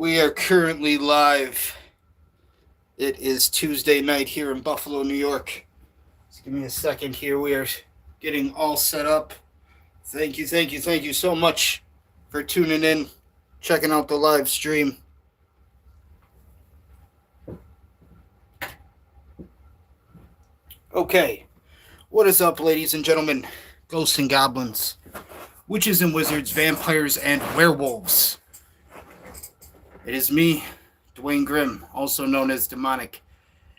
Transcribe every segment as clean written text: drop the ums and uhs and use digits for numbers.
We are currently live. It is Tuesday night here in Buffalo, New York. Just give me a second here. We are getting all set up. Thank you so much for tuning in, checking out the live stream. Okay, what is up, ladies and gentlemen, ghosts and goblins, witches and wizards, vampires and werewolves? It is me, Dwayne Grimm, also known as Demonic.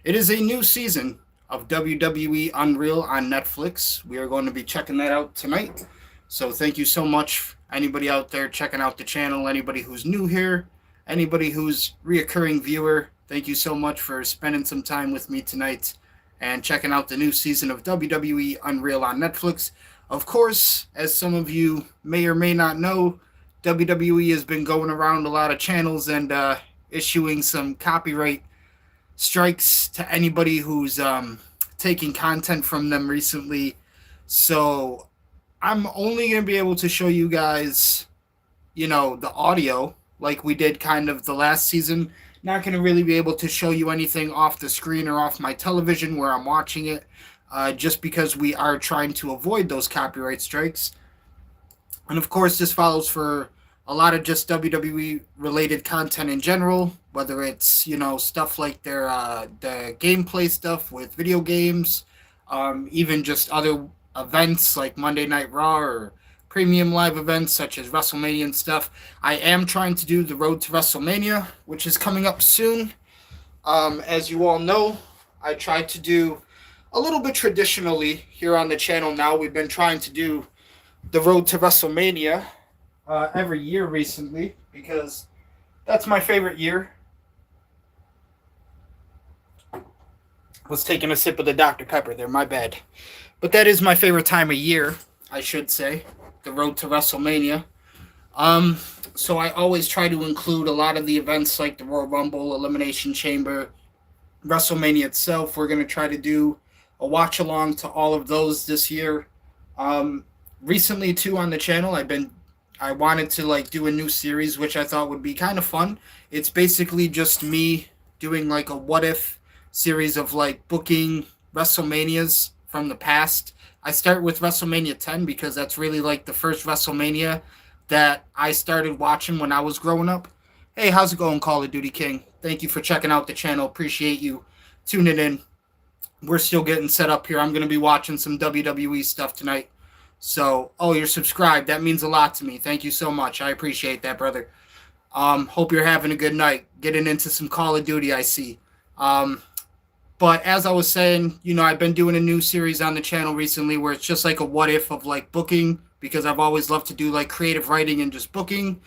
It is a new season of WWE Unreal on Netflix. We are going to be checking that out tonight. So thank you so much, anybody out there checking out the channel, anybody who's new here, anybody who's reoccurring viewer. Thank you so much for spending some time with me tonight and checking out the new season of WWE Unreal on Netflix. Of course, as some of you may or may not know, WWE has been going around a lot of channels and issuing some copyright strikes to anybody who's taking content from them recently. So I'm only going to be able to show you guys, the audio like we did kind of the last season. Not going to really be able to show you anything off the screen or off my television where I'm watching it, just because we are trying to avoid those copyright strikes. And of course, this follows for a lot of just WWE related content in general, whether it's, stuff like the gameplay stuff with video games, even just other events like Monday Night Raw or premium live events such as WrestleMania and stuff. I am trying to do the Road to WrestleMania, which is coming up soon. As you all know, I tried to do a little bit traditionally here on the channel now. We've been trying to do the Road to WrestleMania every year recently because that's my favorite year. Was taking a sip of the Dr. Pepper there, my bad. But that is my favorite time of year, I should say, the Road to WrestleMania. So I always try to include a lot of the events like the Royal Rumble, Elimination Chamber, WrestleMania itself. We're going to try to do a watch along to all of those this year. Recently too on the channel, I wanted to do a new series which I thought would be kind of fun. It's basically just me doing like a what if series of booking WrestleManias from the past. I start with WrestleMania 10 because that's really the first WrestleMania that I started watching when I was growing up. Hey, how's it going, Call of Duty King? Thank you for checking out the channel. Appreciate you tuning in. We're still getting set up here. I'm going to be watching some WWE stuff tonight. So, you're subscribed. That means a lot to me. Thank you so much. I appreciate that, brother. Hope you're having a good night. Getting into some Call of Duty, I see. But as I was saying, I've been doing a new series on the channel recently where it's just like a what if of booking, because I've always loved to do creative writing and just booking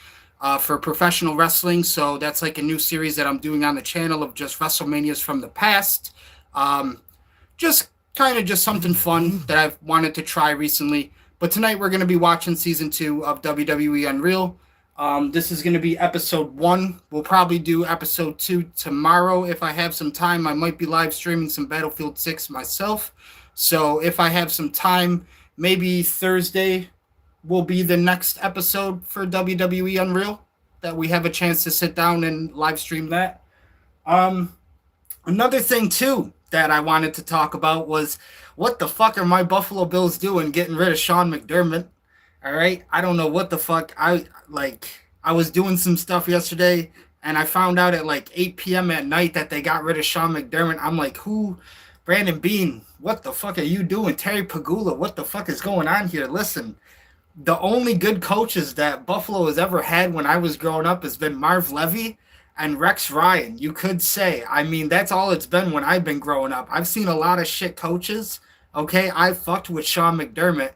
for professional wrestling. So that's a new series that I'm doing on the channel of just WrestleManias from the past. Just kind of just something fun that I've wanted to try recently. But tonight we're going to be watching season 2 of WWE Unreal. This is going to be episode 1. We'll probably do episode 2 tomorrow if I have some time. I might be live streaming some Battlefield 6 myself. So if I have some time, maybe Thursday will be the next episode for WWE Unreal that we have a chance to sit down and live stream that. Another thing too that I wanted to talk about was what the fuck are my Buffalo Bills doing getting rid of Sean McDermott? All right, I don't know what the fuck. I was doing some stuff yesterday and I found out at 8 p.m. at night that they got rid of Sean McDermott. I'm like, who? Brandon Bean, what the fuck are you doing? Terry Pagula, what the fuck is going on here? Listen, the only good coaches that Buffalo has ever had when I was growing up has been Marv Levy and Rex Ryan, you could say. I mean, that's all it's been when I've been growing up. I've seen a lot of shit coaches. Okay, I fucked with Sean McDermott.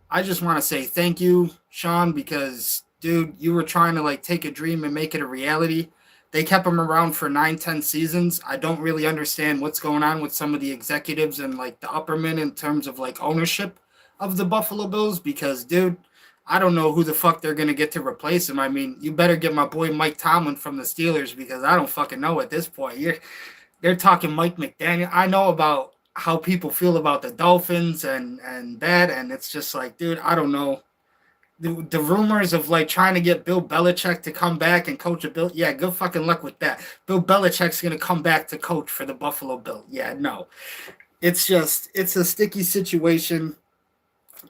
I just want to say thank you, Sean, because, dude, you were trying to take a dream and make it a reality. They kept him around for 9-10 seasons. I don't really understand what's going on with some of the executives and the uppermen in terms of ownership of the Buffalo Bills because, dude, I don't know who the fuck they're going to get to replace him. I mean, you better get my boy Mike Tomlin from the Steelers because I don't fucking know at this point. They're talking Mike McDaniel. I know about how people feel about the Dolphins and that, and it's just dude, I don't know. the rumors of like trying to get Bill Belichick to come back and coach a Bill. Yeah, good fucking luck with that. Bill Belichick's gonna come back to coach for the Buffalo Bills. Yeah, no. It's a sticky situation.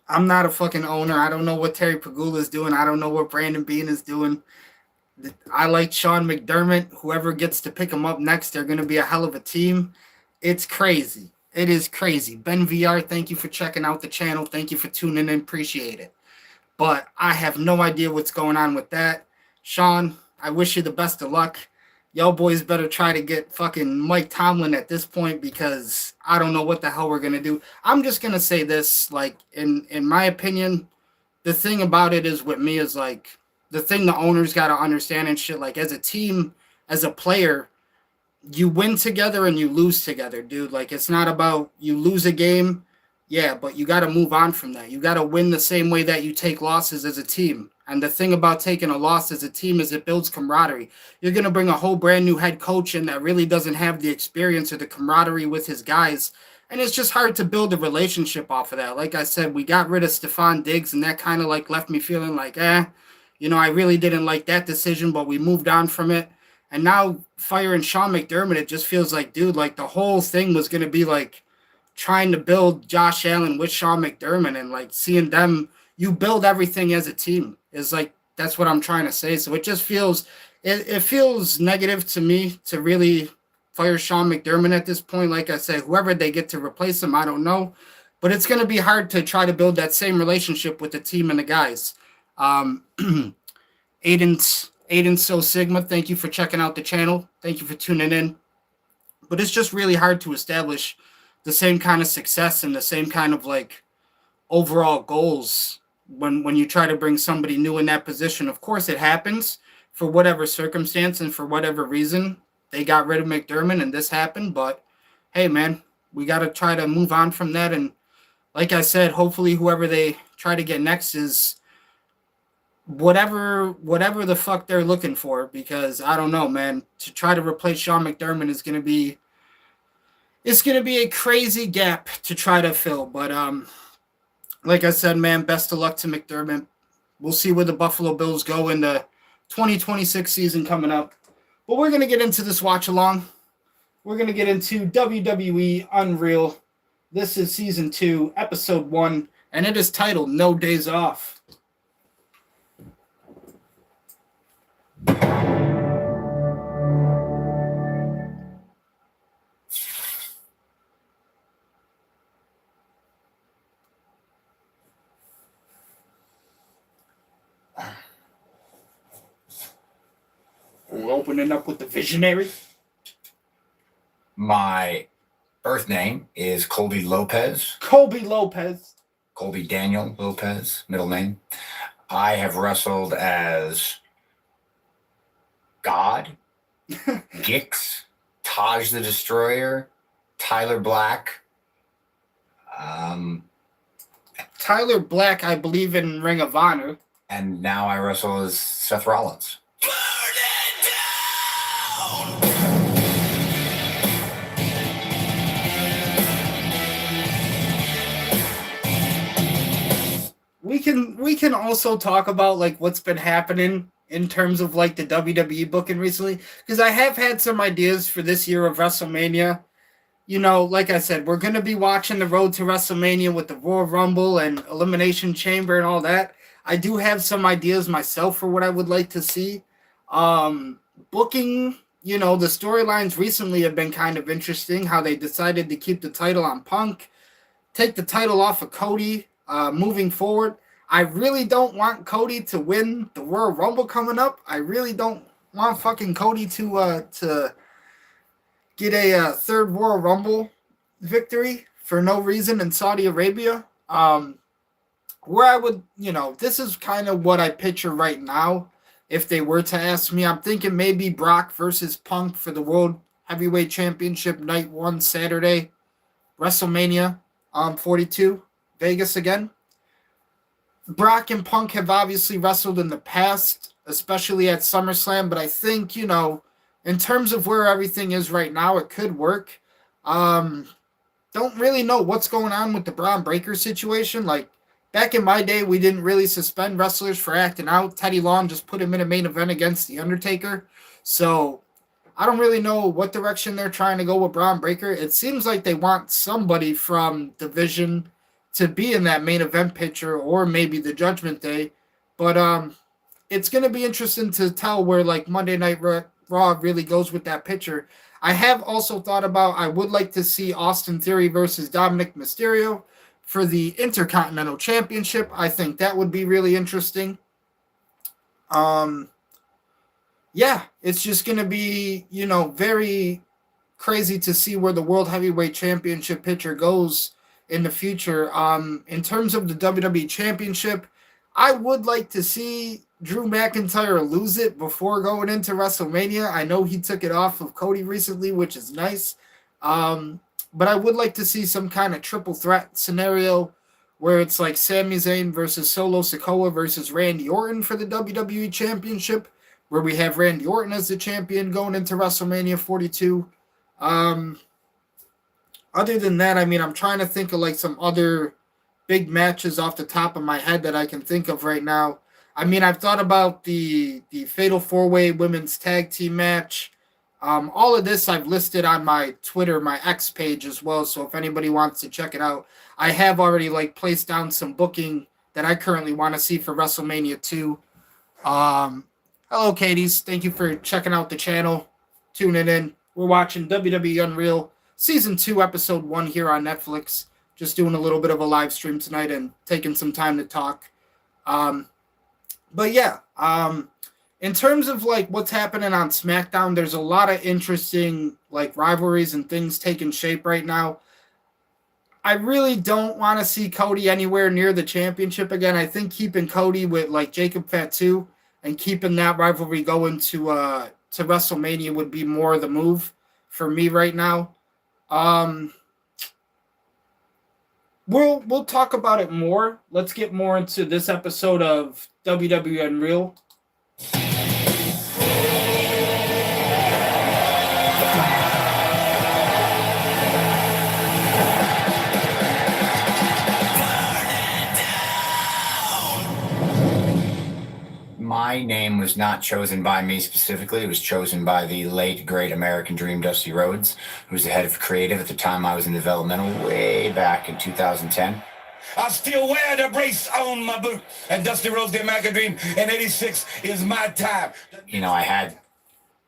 I'm not a fucking owner. I don't know what Terry Pagula is doing. I don't know what Brandon Beane is doing. I like Sean McDermott. Whoever gets to pick him up next, they're going to be a hell of a team. It's crazy. It is crazy. Ben VR, thank you for checking out the channel. Thank you for tuning in. Appreciate it. But I have no idea what's going on with that. Sean, I wish you the best of luck. Y'all boys better try to get fucking Mike Tomlin at this point because I don't know what the hell we're going to do. I'm just going to say this, like, in my opinion, the thing about it is with me is, like, the thing the owners got to understand and shit, like, as a team, as a player, you win together and you lose together, dude. Like, it's not about you lose a game, yeah, but you got to move on from that. You got to win the same way that you take losses as a team. And the thing about taking a loss as a team is it builds camaraderie. You're going to bring a whole brand new head coach in that really doesn't have the experience or the camaraderie with his guys. And it's just hard to build a relationship off of that. Like I said, we got rid of Stephon Diggs, and that kind of like left me feeling like, I really didn't like that decision, but we moved on from it. And now firing Sean McDermott, it just feels like, dude, like the whole thing was going to be like trying to build Josh Allen with Sean McDermott and like seeing them, you build everything as a team is like, that's what I'm trying to say. So it just feels, it feels negative to me to really fire Sean McDermott at this point. Like I said, whoever they get to replace him, I don't know. But it's going to be hard to try to build that same relationship with the team and the guys. Aiden So Sigma, thank you for checking out the channel. Thank you for tuning in. But it's just really hard to establish the same kind of success and the same kind of like overall goals when you try to bring somebody new in that position. Of course, it happens for whatever circumstance and for whatever reason. They got rid of McDermott and this happened. But hey, man, we got to try to move on from that. And like I said, hopefully whoever they try to get next is whatever the fuck they're looking for, because I don't know, man. To try to replace Sean McDermott is going to be a crazy gap to try to fill. But like I said, man, best of luck to McDermott. We'll see where the Buffalo Bills go in the 2026 season coming up. But we're going to get into this watch along. We're going to get into WWE Unreal. This is season 2, episode 1, and it is titled No Days Off. We're opening up with the visionary. My birth name is Colby Lopez. Colby Lopez. Colby Daniel Lopez, middle name. I have wrestled as God, Gix, Taj the Destroyer, Tyler Black. Tyler Black, I believe, in Ring of Honor. And now I wrestle as Seth Rollins. We can also talk about like what's been happening in terms of like the WWE booking recently, because I have had some ideas for this year of WrestleMania. You know, like I said, we're going to be watching the road to WrestleMania with the Royal Rumble and Elimination Chamber and all that. I do have some ideas myself for what I would like to see. Booking, you know, the storylines recently have been kind of interesting, how they decided to keep the title on Punk, take the title off of Cody, moving forward. I really don't want Cody to win the Royal Rumble coming up. I really don't want fucking Cody to get a third Royal Rumble victory for no reason in Saudi Arabia. Where I would, you know, this is kind of what I picture right now. If they were to ask me, I'm thinking maybe Brock versus Punk for the World Heavyweight Championship night 1 Saturday, WrestleMania 42, Vegas again. Brock and Punk have obviously wrestled in the past, especially at SummerSlam, but I think, you know, in terms of where everything is right now, it could work. Don't really know what's going on with the Braun Breaker situation. Like, back in my day, we didn't really suspend wrestlers for acting out. Teddy Long just put him in a main event against The Undertaker. So I don't really know what direction they're trying to go with Braun Breaker. It seems like they want somebody from Division to be in that main event picture, or maybe the Judgment Day. But it's going to be interesting to tell where like Monday Night Raw really goes with that picture. I have also thought about I would like to see Austin Theory versus Dominic Mysterio for the Intercontinental Championship. I think that would be really interesting. Yeah, it's just going to be, very crazy to see where the World Heavyweight Championship picture goes in the future. In terms of the WWE Championship, I would like to see Drew McIntyre lose it before going into WrestleMania. I know he took it off of Cody recently, which is nice. But I would like to see some kind of triple threat scenario where it's like Sami Zayn versus Solo Sikoa versus Randy Orton for the WWE Championship, where we have Randy Orton as the champion going into WrestleMania 42. Other than that, I mean, I'm trying to think of like some other big matches off the top of my head that I can think of right now. I mean, I've thought about the Fatal 4-Way Women's Tag Team match. All of this I've listed on my Twitter, my X page as well. So if anybody wants to check it out, I have already like placed down some booking that I currently want to see for WrestleMania 2. Hello, Katie's. Thank you for checking out the channel, tuning in. We're watching WWE Unreal Season 2, Episode 1 here on Netflix. Just doing a little bit of a live stream tonight and taking some time to talk. But yeah, in terms of like what's happening on SmackDown, there's a lot of interesting like rivalries and things taking shape right now. I really don't want to see Cody anywhere near the championship again. I think keeping Cody with like Jacob Fatu and keeping that rivalry going to WrestleMania would be more the move for me right now. We'll talk about it more. Let's get more into this episode of WWE Unreal. My name was not chosen by me specifically. It was chosen by the late, great American Dream, Dusty Rhodes, who was the head of creative at the time I was in developmental way back in 2010. I still wear the brace on my boot. And Dusty Rhodes, the American Dream, in 86 is my time. I had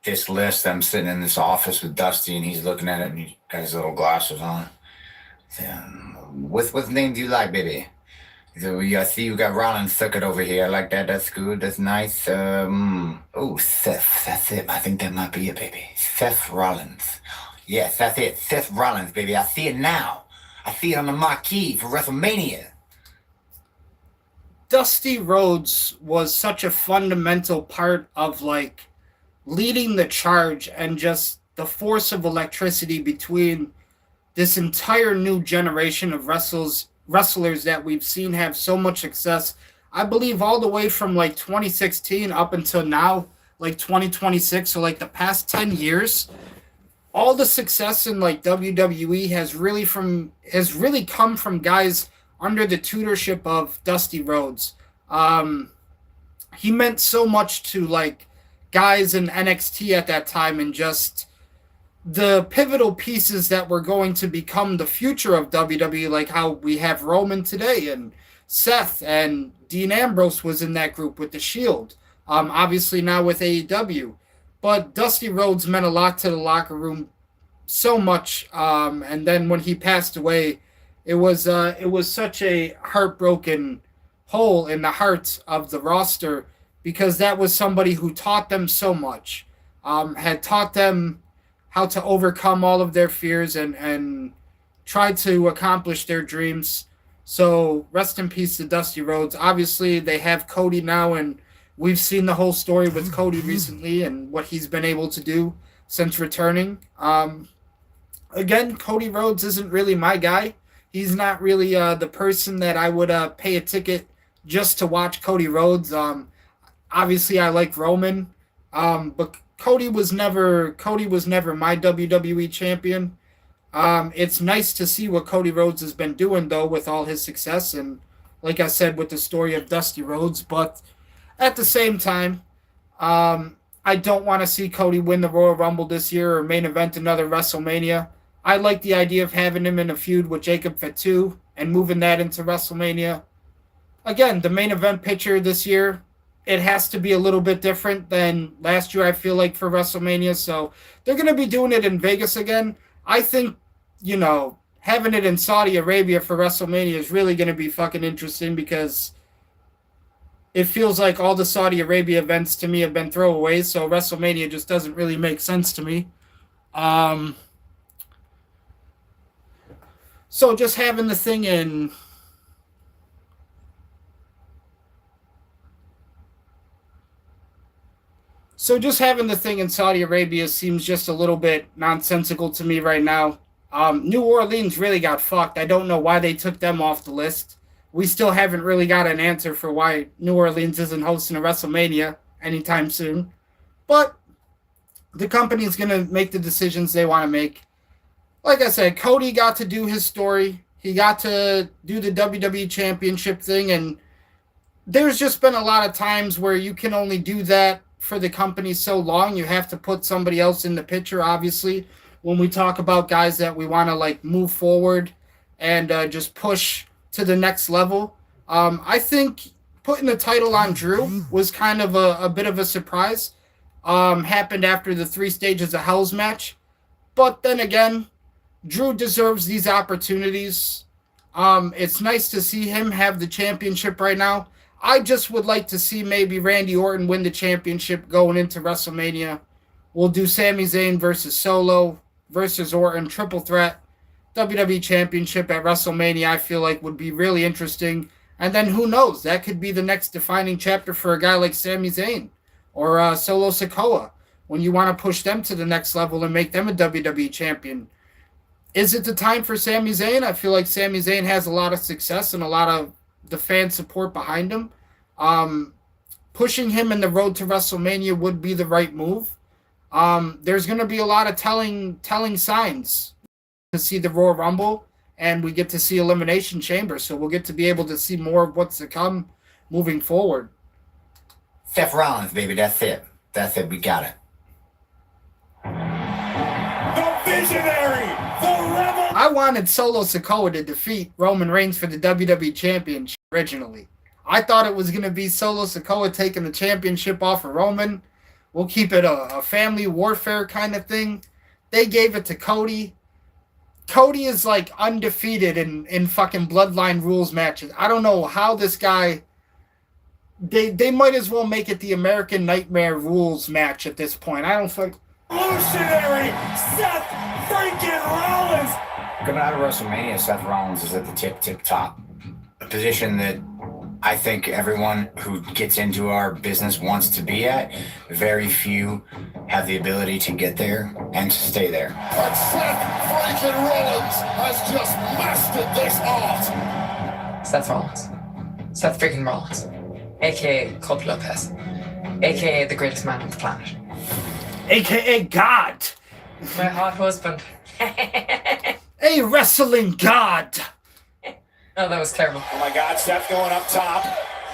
this list. I'm sitting in this office with Dusty, and he's looking at it, and he's got his little glasses on. What name do you like, baby? So I see you got Rollins Circuit over here. I like that. That's good. That's nice. Oh, Seth. That's it. I think that might be it, baby. Seth Rollins. Yes, that's it. Seth Rollins, baby. I see it now. I see it on the marquee for WrestleMania. Dusty Rhodes was such a fundamental part of like leading the charge and just the force of electricity between this entire new generation of wrestlers that we've seen have so much success. I believe all the way from like 2016 up until now, like 2026, so like the past 10 years, all the success in like WWE has really come from guys under the tutorship of Dusty Rhodes. He meant so much to like guys in NXT at that time, and just the pivotal pieces that were going to become the future of WWE, like how we have Roman today and Seth, and Dean Ambrose was in that group with the Shield. Obviously now with AEW. But Dusty Rhodes meant a lot to the locker room, so much. And then when he passed away, it was such a heartbroken hole in the heart of the roster, because that was somebody who taught them so much, had taught them how to overcome all of their fears and try to accomplish their dreams. So rest in peace to Dusty Rhodes. Obviously, they have Cody now, and we've seen the whole story with Cody recently and what he's been able to do since returning. Again, Cody Rhodes isn't really my guy. He's not really the person that I would pay a ticket just to watch Cody Rhodes. Obviously, I like Roman, but Cody was never my WWE champion. It's nice to see what Cody Rhodes has been doing, though, with all his success, and like I said, with the story of Dusty Rhodes. But at the same time, I don't want to see Cody win the Royal Rumble this year or main event another WrestleMania. I like the idea of having him in a feud with Jacob Fatu and moving that into WrestleMania. Again, the main event picture this year, it has to be a little bit different than last year, I feel like, for WrestleMania. So they're going to be doing it in Vegas again. I think, having it in Saudi Arabia for WrestleMania is really going to be fucking interesting because it feels like all the Saudi Arabia events to me have been throwaways. So WrestleMania just doesn't really make sense to me. So just having the thing in Saudi Arabia seems just a little bit nonsensical to me right now. New Orleans really got fucked. I don't know why they took them off the list. We still haven't really got an answer for why New Orleans isn't hosting a WrestleMania anytime soon. But the company's going to make the decisions they want to make. Like I said, Cody got to do his story. He got to do the WWE Championship thing, and there's just been a lot of times where you can only do that for the company so long. You have to put somebody else in the picture, obviously, when we talk about guys that we want to move forward and just push to the next level. I think putting the title on Drew was kind of a bit of a surprise. Happened after the 3 Stages of Hell's match. But then again, Drew deserves these opportunities. It's nice to see him have the championship right now. I just would like to see maybe Randy Orton win the championship going into WrestleMania. We'll do Sami Zayn versus Solo versus Orton, triple threat, WWE Championship at WrestleMania. I feel like would be really interesting. And then who knows? That could be the next defining chapter for a guy like Sami Zayn or Solo Sikoa when you want to push them to the next level and make them a WWE champion. Is it the time for Sami Zayn? I feel like Sami Zayn has a lot of success and a lot of the fan support behind him. Pushing him in the road to WrestleMania would be the right move. There's going to be a lot of telling signs to see the Royal Rumble, and we get to see Elimination Chamber, so we'll get to be able to see more of what's to come moving forward. Seth Rollins, baby, that's it. That's it, we got it. The visionary, the rebel. I wanted Solo Sikoa to defeat Roman Reigns for the WWE Championship originally. I thought it was going to be Solo Sikoa taking the championship off of Roman. We'll keep it a family warfare kind of thing. They gave it to Cody. Cody is undefeated in fucking Bloodline rules matches. I don't know how this guy... They might as well make it the American Nightmare rules match at this point. I don't fuck... Revolutionary Seth freaking Rollins. Coming out of WrestleMania, Seth Rollins is at the tip top. A position that I think everyone who gets into our business wants to be at. Very few have the ability to get there and to stay there. But Seth freaking Rollins has just mastered this art. Seth Rollins. Seth freaking Rollins. A.K.A. Colt Lopez. A.K.A. the greatest man on the planet. AKA God. My hot husband. A wrestling god. Oh, that was terrible. Oh my God, Seth going up top.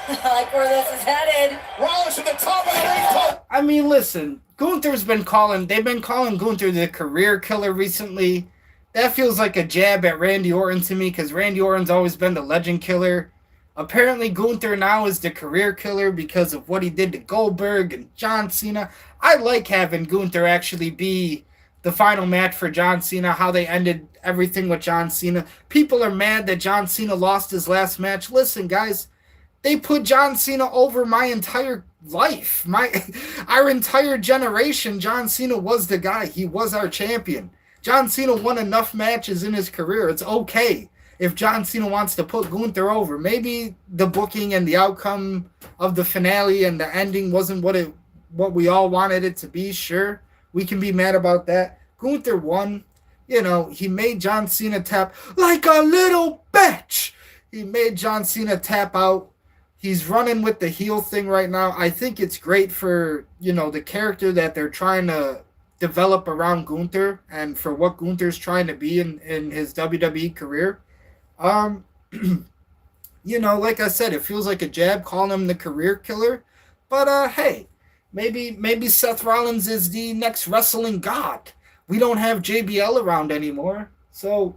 I like where this is headed. Rollins to the top of the ring. I mean, listen, they've been calling Gunther the career killer recently. That feels like a jab at Randy Orton to me because Randy Orton's always been the legend killer. Apparently, Gunther now is the career killer because of what he did to Goldberg and John Cena. I like having Gunther actually be the final match for John Cena, how they ended everything with John Cena. People are mad that John Cena lost his last match. Listen, guys, they put John Cena over my entire life. Our entire generation, John Cena was the guy. He was our champion. John Cena won enough matches in his career. It's okay if John Cena wants to put Gunther over. Maybe the booking and the outcome of the finale and the ending wasn't what we all wanted it to be. Sure, we can be mad about that. Gunther won. He made John Cena tap like a little bitch. He made John Cena tap out. He's running with the heel thing right now. I think it's great for, the character that they're trying to develop around Gunther and for what Gunther's trying to be in his WWE career. you know, like I said, it feels like a jab calling him the career killer. But hey, maybe Seth Rollins is the next wrestling god. We don't have JBL around anymore, so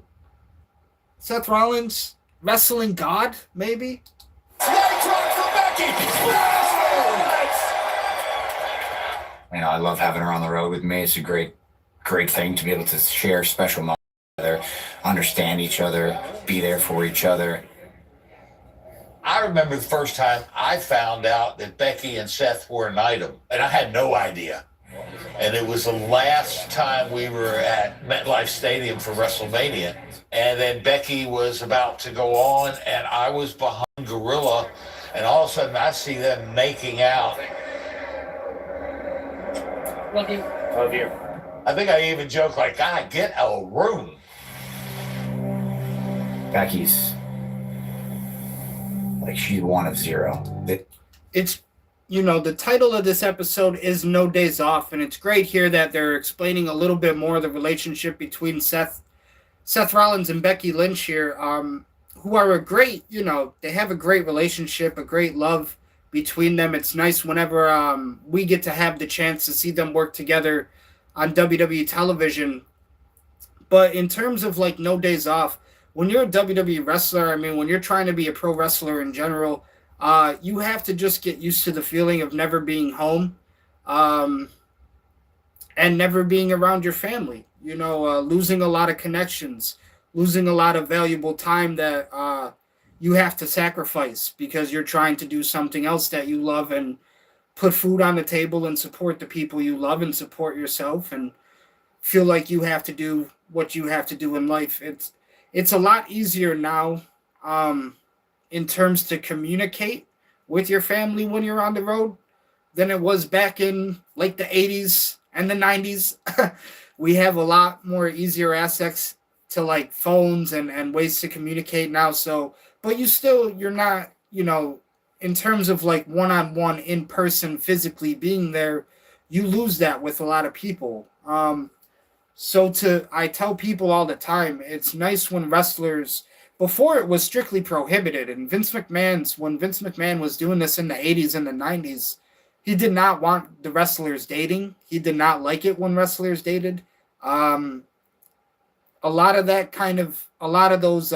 Seth Rollins, wrestling god, maybe. Leg drop for Becky. You know, I love having her on the road with me. It's a great thing to be able to share special moments together, understand each other, be there for each other. I remember the first time I found out that Becky and Seth were an item, and I had no idea. And it was the last time we were at MetLife Stadium for WrestleMania. And then Becky was about to go on, and I was behind Gorilla, and all of a sudden I see them making out. Love you. Love you. I think I even joked like, God, get a room. Becky's like she's one of zero. It's, you know, the title of this episode is No Days Off, and it's great here that they're explaining a little bit more of the relationship between Seth Rollins and Becky Lynch here, who are a great, you know, they have a great relationship, a great love between them. It's nice whenever we get to have the chance to see them work together on WWE television. But in terms of like No Days Off, when you're a WWE wrestler, I mean, when you're trying to be a pro wrestler in general, you have to just get used to the feeling of never being home, and never being around your family. You know, losing a lot of connections, losing a lot of valuable time that you have to sacrifice because you're trying to do something else that you love and put food on the table and support the people you love and support yourself and feel like you have to do what you have to do in life. It's a lot easier now, in terms to communicate with your family when you're on the road than it was back in like the 80s and the 90s. We have a lot more easier access to like phones and ways to communicate now. So, but you're not, you know, in terms of like one-on-one in person physically being there, you lose that with a lot of people. I tell people all the time, it's nice when wrestlers, before it was strictly prohibited, and when Vince McMahon was doing this in the 80s and the 90s, he did not want the wrestlers dating. He did not like it when wrestlers dated. A lot of those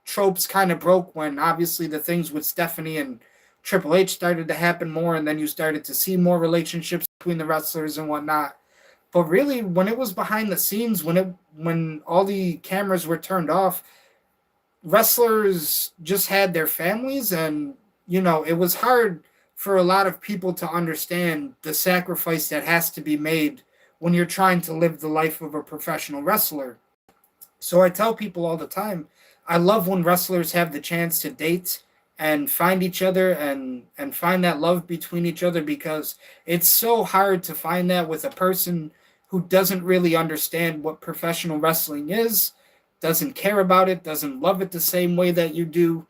tropes kind of broke when obviously the things with Stephanie and Triple H started to happen more, and then you started to see more relationships between the wrestlers and whatnot. But really, when it was behind the scenes, when all the cameras were turned off, wrestlers just had their families, and you know, it was hard for a lot of people to understand the sacrifice that has to be made when you're trying to live the life of a professional wrestler. So I tell people all the time, I love when wrestlers have the chance to date and find each other and find that love between each other, because it's so hard to find that with a person who doesn't really understand what professional wrestling is, doesn't care about it, doesn't love it the same way that you do.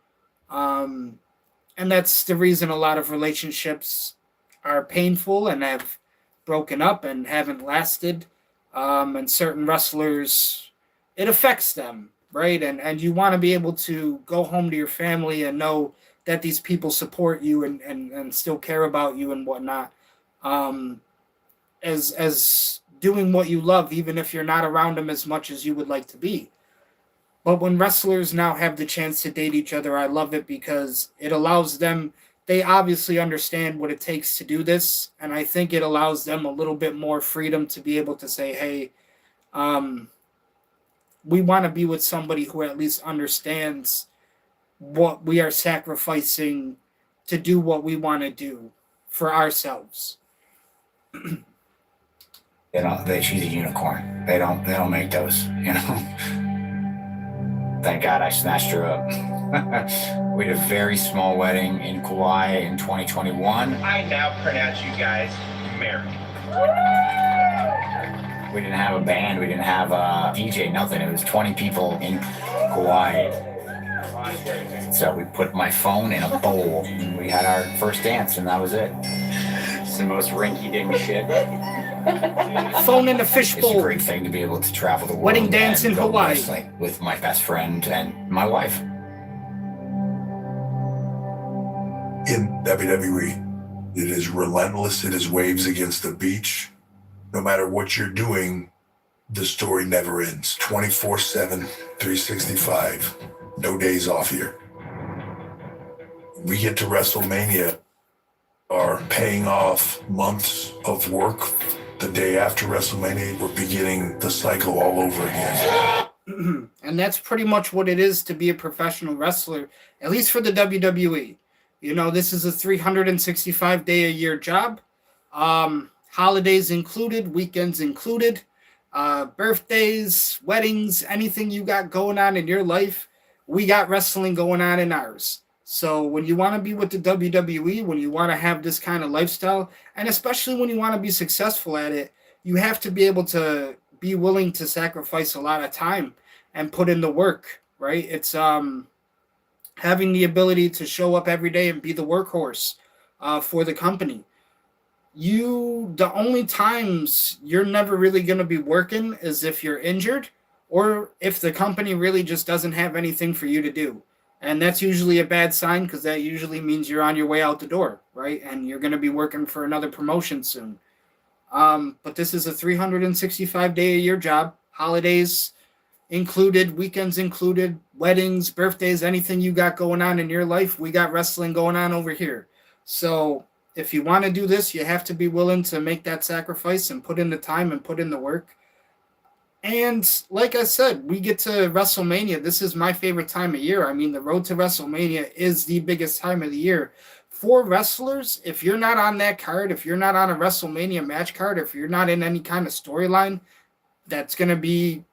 And that's the reason a lot of relationships are painful and have broken up and haven't lasted. And certain wrestlers, it affects them, right? And you want to be able to go home to your family and know that these people support you and still care about you and whatnot. As doing what you love, even if you're not around them as much as you would like to be. But when wrestlers now have the chance to date each other, I love it because it allows them, they obviously understand what it takes to do this. And I think it allows them a little bit more freedom to be able to say, hey, we want to be with somebody who at least understands what we are sacrificing to do what we want to do for ourselves. She's a unicorn. They don't make those, you know. Thank God I snatched her up. We had a very small wedding in Kauai in 2021. I now pronounce you guys married. We didn't have a band. We didn't have a DJ, nothing. It was 20 people in Kauai. So we put my phone in a bowl and we had our first dance, and that was it. It's the most rinky-dink shit. Phone in a fishbowl. It's a great thing to be able to travel the world. Wedding dance in Hawaii. With my best friend and my wife. in WWE. It is relentless. It is waves against the beach. No matter what you're doing, the story never ends. 24/7, 365, no days off here. We get to WrestleMania, are paying off months of work. The day after WrestleMania, we're beginning the cycle all over again. And that's pretty much what it is to be a professional wrestler, at least for the WWE. You know, this is a 365-day-a-year job. Holidays included, weekends included, birthdays, weddings, anything you got going on in your life, we got wrestling going on in ours. So when you want to be with the WWE, when you want to have this kind of lifestyle, and especially when you want to be successful at it, you have to be able to be willing to sacrifice a lot of time and put in the work, right? It's having the ability to show up every day and be the workhorse for the company. The only times you're never really going to be working is if you're injured or if the company really just doesn't have anything for you to do. And that's usually a bad sign because that usually means you're on your way out the door, right? And you're going to be working for another promotion soon. But this is a 365-day-a-year job, holidays included, weekends included, weddings, birthdays, anything you got going on in your life, we got wrestling going on over here. So if you want to do this, you have to be willing to make that sacrifice and put in the time and put in the work. And like I said, we get to WrestleMania. This is my favorite time of year. I mean, the road to WrestleMania is the biggest time of the year. For wrestlers, if you're not on that card, if you're not on a WrestleMania match card, if you're not in any kind of storyline that's going to be,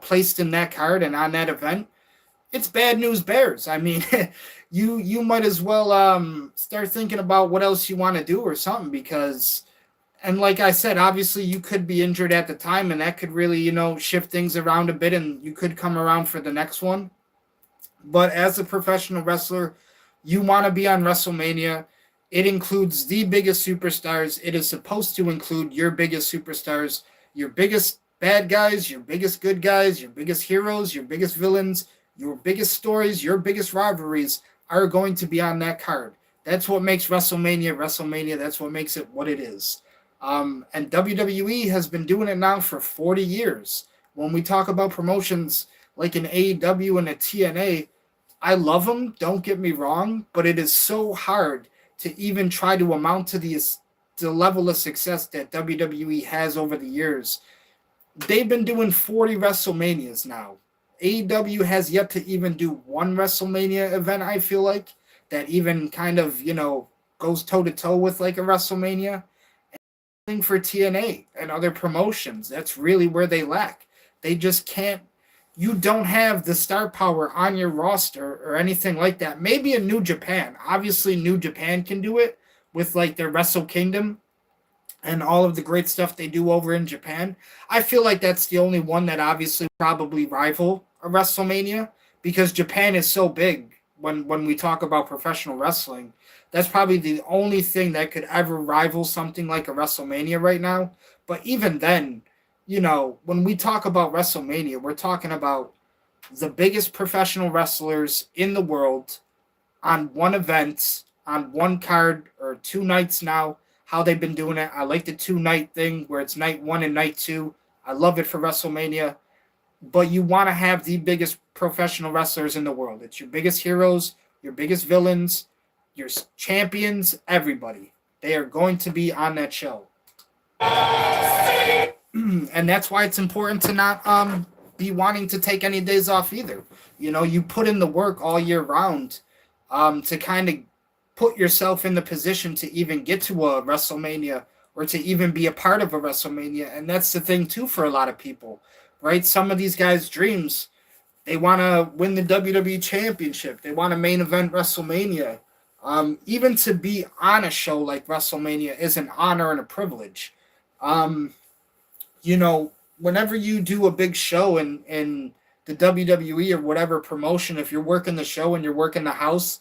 placed in that card and on that event, it's bad news bears. I mean, you might as well start thinking about what else you want to do or something because, and like I said, obviously you could be injured at the time and that could really, shift things around a bit and you could come around for the next one. But as a professional wrestler, you want to be on WrestleMania. It includes the biggest superstars. It is supposed to include your biggest superstars, your biggest bad guys, your biggest good guys, your biggest heroes, your biggest villains, your biggest stories, your biggest rivalries are going to be on that card. That's what makes WrestleMania. That's what makes it what it is. And WWE has been doing it now for 40 years. When we talk about promotions like an AEW and a TNA, I love them, don't get me wrong, but it is so hard to even try to amount to the level of success that WWE has over the years. They've been doing 40 WrestleManias now. AEW has yet to even do one WrestleMania event, I feel like, that even kind of, goes toe-to-toe with like a WrestleMania. And for TNA and other promotions, that's really where they lack. They just can't. You don't have the star power on your roster or anything like that. Maybe in New Japan. Obviously, New Japan can do it with like their Wrestle Kingdom and all of the great stuff they do over in Japan. I feel like that's the only one that obviously probably rival a WrestleMania because Japan is so big when we talk about professional wrestling. That's probably the only thing that could ever rival something like a WrestleMania right now. But even then, when we talk about WrestleMania, we're talking about the biggest professional wrestlers in the world on one event, on one card, or 2 nights now, how they've been doing it. I like the 2-night thing where it's night 1 and night 2. I love it for WrestleMania. But you want to have the biggest professional wrestlers in the world. It's your biggest heroes, your biggest villains, your champions, everybody. They are going to be on that show. And that's why it's important to not be wanting to take any days off either. You put in the work all year round to kind of put yourself in the position to even get to a WrestleMania or to even be a part of a WrestleMania. And that's the thing, too, for a lot of people, right? Some of these guys' dreams, they want to win the WWE Championship. They want to main event WrestleMania. Even to be on a show like WrestleMania is an honor and a privilege. Whenever you do a big show in the WWE or whatever promotion, if you're working the show and you're working the house,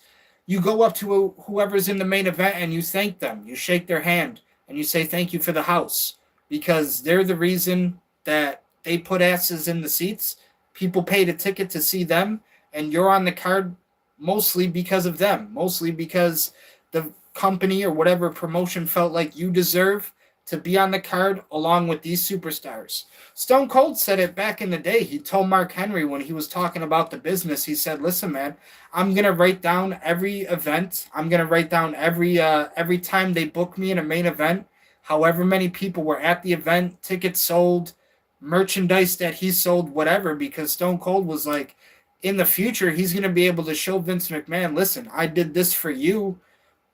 you go up to whoever's in the main event and you thank them. You shake their hand and you say thank you for the house because they're the reason that they put asses in the seats. People paid a ticket to see them and you're on the card mostly because of them, mostly because the company or whatever promotion felt like you deserve to be on the card along with these superstars. Stone Cold said it back in the day. He told Mark Henry when he was talking about the business, he said, "Listen, man, I'm gonna write down every event. I'm gonna write down every time they book me in a main event, however many people were at the event, tickets sold, merchandise that he sold, whatever." Because Stone Cold was like, in the future, he's gonna be able to show Vince McMahon, "Listen, I did this for you.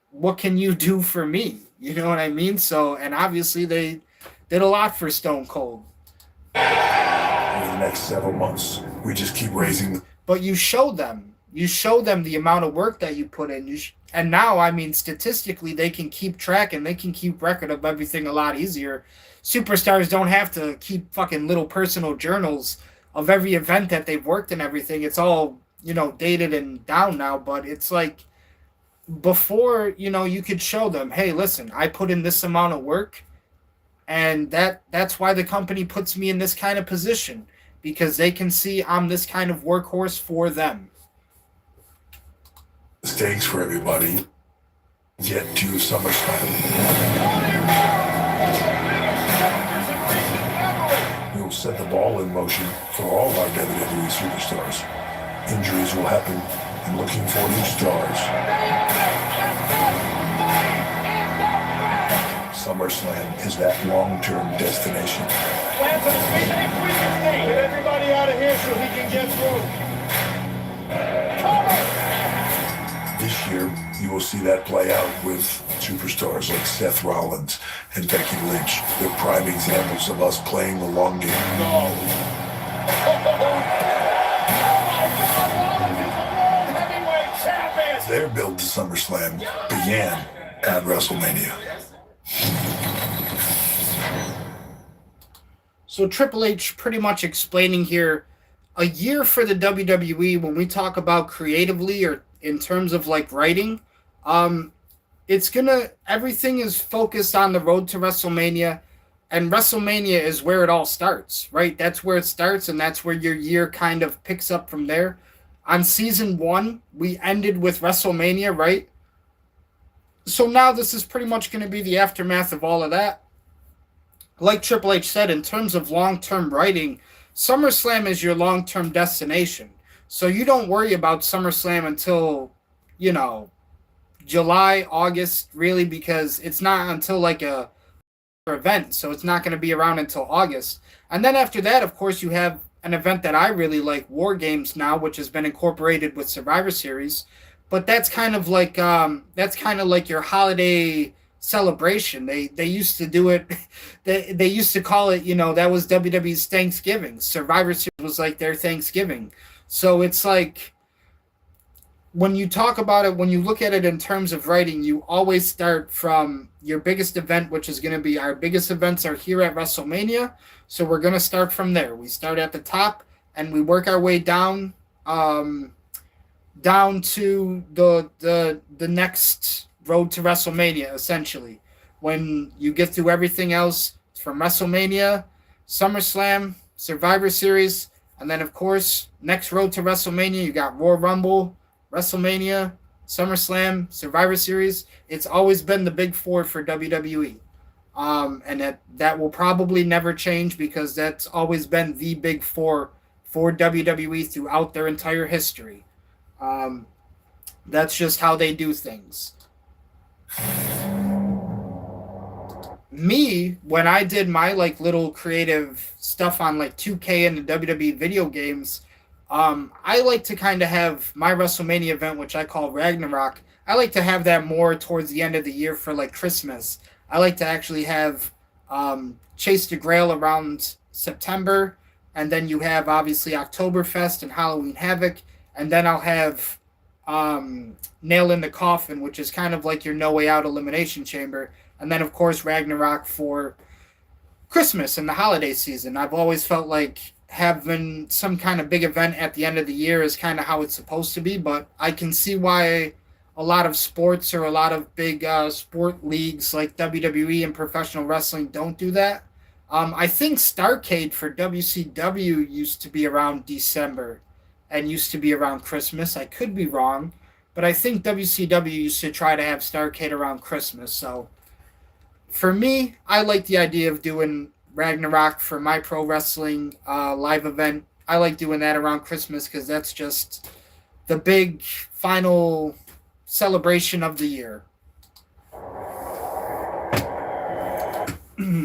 What can you do for me?" You know what I mean? So, and obviously they did a lot for Stone Cold. Over the next several months, we just keep raising. But you show them the amount of work that you put in. And now, I mean, statistically, they can keep track and they can keep record of everything a lot easier. Superstars don't have to keep fucking little personal journals of every event that they've worked and everything. It's all, dated and down now, but it's like, before, you could show them, hey, listen, I put in this amount of work, and that's why the company puts me in this kind of position, because they can see I'm this kind of workhorse for them. Stakes for everybody. Get to SummerSlam. We'll set the ball in motion for all our WWE superstars. Injuries will happen, and looking for new stars. SummerSlam is that long-term destination. Get everybody out of here so he can get through. This year, you will see that play out with superstars like Seth Rollins and Becky Lynch. They're prime examples of us playing the long game. Their build to SummerSlam began at WrestleMania. So Triple H pretty much explaining here, a year for the WWE, when we talk about creatively or in terms of like writing, everything is focused on the road to WrestleMania, and WrestleMania is where it all starts, right? That's where it starts, and that's where your year kind of picks up from there. On season 1, we ended with WrestleMania, right? So now this is pretty much going to be the aftermath of all of that. Like Triple H said, in terms of long-term writing, SummerSlam is your long-term destination. So you don't worry about SummerSlam until, July, August, really, because it's not until like a event. So it's not going to be around until August. And then after that, of course, you have an event that I really like, War Games now, which has been incorporated with Survivor Series. But that's kind of like your holiday celebration. They used to do it. They used to call it, that was WWE's Thanksgiving. Survivor Series was like their Thanksgiving. So it's like, when you talk about it, when you look at it in terms of writing, you always start from your biggest event, which is going to be, our biggest events are here at WrestleMania. So we're going to start from there. We start at the top and we work our way down to the next road to WrestleMania, essentially. When you get through everything else from WrestleMania, SummerSlam, Survivor Series, and then, of course, next road to WrestleMania, you got Royal Rumble, WrestleMania, SummerSlam, Survivor Series. It's always been the big four for WWE. And that will probably never change, because that's always been the big four for WWE throughout their entire history. That's just how they do things. Me, when I did my little creative stuff on 2K and the WWE video games, I like to kind of have my WrestleMania event, which I call Ragnarok. I like to have that more towards the end of the year for Christmas. I like to actually have Chase the Grail around September, and then you have obviously Oktoberfest and Halloween Havoc, and then I'll have Nail in the Coffin, which is kind of like your No Way Out Elimination Chamber, and then of course Ragnarok for Christmas and the holiday season. I've always felt like having some kind of big event at the end of the year is kind of how it's supposed to be, but I can see why a lot of sports or a lot of big sport leagues like WWE and professional wrestling don't do that. I think Starrcade for WCW used to be around December and used to be around Christmas. I could be wrong. But I think WCW used to try to have Starrcade around Christmas. So for me, I like the idea of doing Ragnarok for my pro wrestling live event. I like doing that around Christmas because that's just the big final celebration of the year.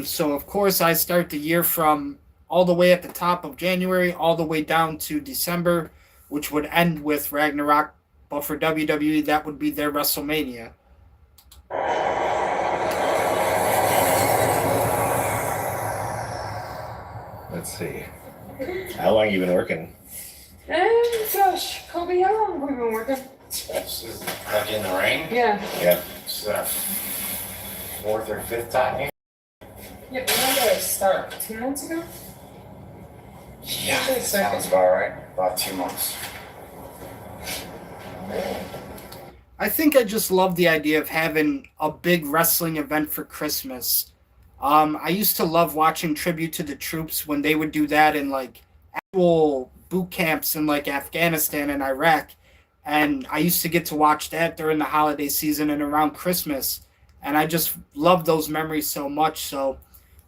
So, of course, I start the year from all the way at the top of January all the way down to December, which would end with Ragnarok. But for WWE, that would be their WrestleMania. Let's see. How long you been working? Gosh, Kobe, how long have we been working? Like in the ring? Yeah. Yeah. It's the fourth or fifth time here. Yeah, when did I start? 2 months ago? Yeah, sounds about right. About 2 months. I think I just love the idea of having a big wrestling event for Christmas. I used to love watching Tribute to the Troops when they would do that in like actual boot camps in like Afghanistan and Iraq. And I used to get to watch that during the holiday season and around Christmas. And I just love those memories so much. So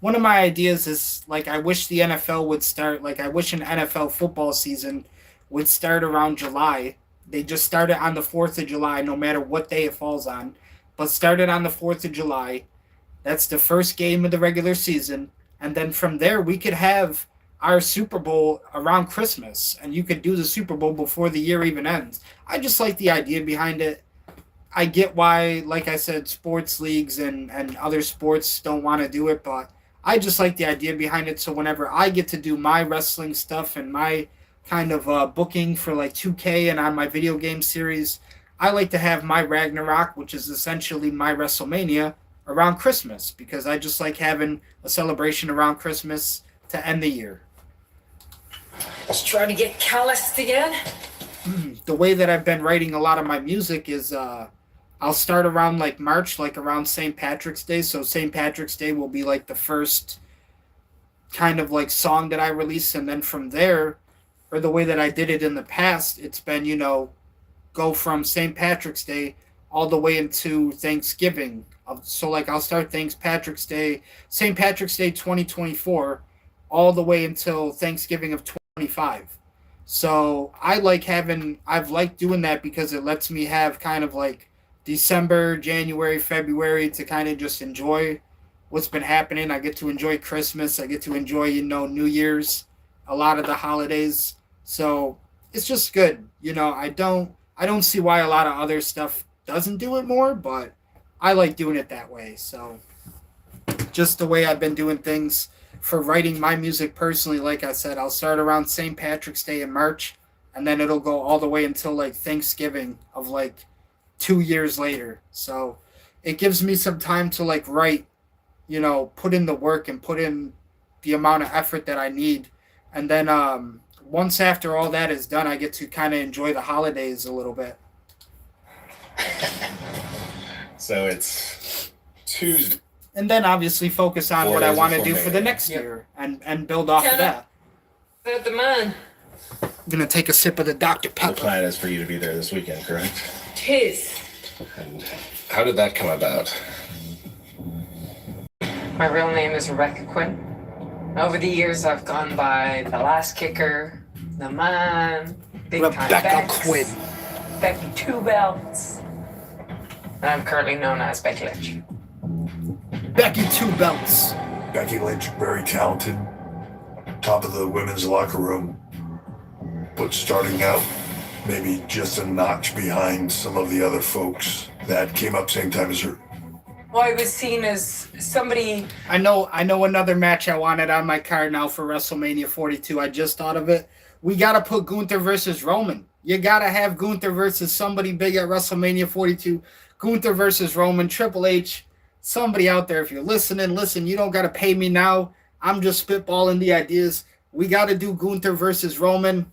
one of my ideas is like I wish the NFL would start, like I wish an NFL football season would start around July. They just start it on the 4th of July, no matter what day it falls on. But start it on the 4th of July. That's the first game of the regular season. And then from there, we could have our Super Bowl around Christmas. And you could do the Super Bowl before the year even ends. I just like the idea behind it. I get why, like I said, sports leagues and other sports don't want to do it. But I just like the idea behind it. So whenever I get to do my wrestling stuff and my kind of booking for like 2K and on my video game series, I like to have my Ragnarok, which is essentially my WrestleMania, around Christmas because I just like having a celebration around Christmas to end the year. Just trying to get calloused again. The way that I've been writing a lot of my music is I'll start around like March, like around St. Patrick's Day. So St. Patrick's Day will be like the first kind of like song that I release. And then from there, or the way that I did it in the past, it's been, go from St. Patrick's Day all the way into Thanksgiving. So like I'll start St. Patrick's Day 2024, all the way until Thanksgiving of 25. So I've liked doing that because it lets me have kind of like December, January, February to kind of just enjoy what's been happening. I get to enjoy Christmas. I get to enjoy, New Year's, a lot of the holidays. So it's just good. I don't see why a lot of other stuff doesn't do it more, but I like doing it that way. So just the way I've been doing things for writing my music personally, like I said, I'll start around St. Patrick's Day in March, and then it'll go all the way until like Thanksgiving of like 2 years later. So it gives me some time to like write, put in the work and put in the amount of effort that I need. And then once after all that is done, I get to kind of enjoy the holidays a little bit. So it's Tuesday. And then obviously focus on 4 what I days want to before do for May. the next year and build off of that. They're the man. I'm going to take a sip of the Dr. The Pepper. plan is for you to be there this weekend, correct? Tis. And how did that come about? My real name is Rebecca Quinn. Over the years, I've gone by the Last Kicker, the Man, Big Time Rebecca Bex, Quinn. Becky Two Belts, and I'm currently known as Becky Lynch. Becky Two Belts. Becky Lynch, very talented, top of the women's locker room, but starting out maybe just a notch behind some of the other folks that came up same time as her. Well, I was seen as somebody. I know another match I wanted on my card now for WrestleMania 42. I just thought of it. We got to put Gunther versus Roman. You got to have Gunther versus somebody big at WrestleMania 42. Gunther versus Roman, Triple H. Somebody out there, if you're listening, listen, you don't got to pay me now. I'm just spitballing the ideas. We got to do Gunther versus Roman.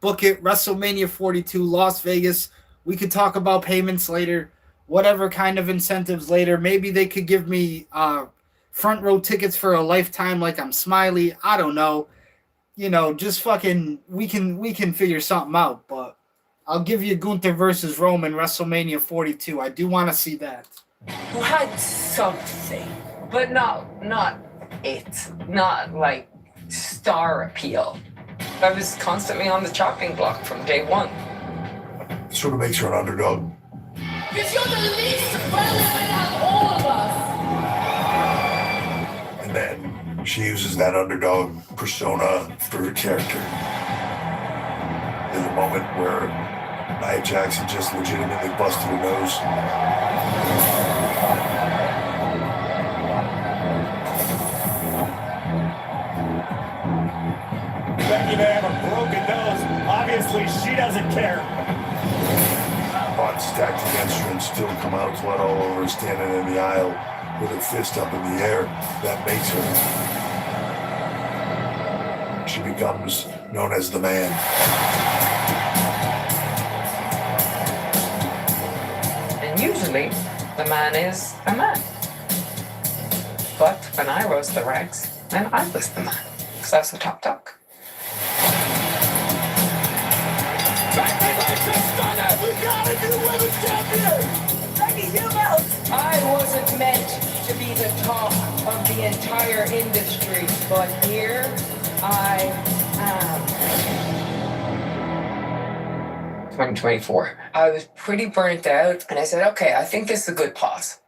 Book it, WrestleMania 42, Las Vegas. We could talk about payments later. Whatever kind of incentives later. Maybe they could give me front row tickets for a lifetime like I'm Smiley. I don't know. Just fucking we can figure something out. But I'll give you Gunther versus Roman WrestleMania 42. I do want to see that. Who had something, but not it. Not like star appeal. I was constantly on the chopping block from day one. Sort of makes her an underdog. Because you're the least relevant of all of us. And then she uses that underdog persona for her character. There's a moment where Nia Jackson just legitimately busted her nose. Becky may have a broken nose. Obviously, she doesn't care. Bought stacked against her and still come out blood all over her standing in the aisle with her fist up in the air. That makes her. She becomes known as the man. And usually, the man is a man. But when I rose the ranks, then I was the man. Because I was the top dog. I wasn't meant to be the top of the entire industry, but here I am. 2024. I was pretty burnt out, and I said, okay, I think this is a good pause.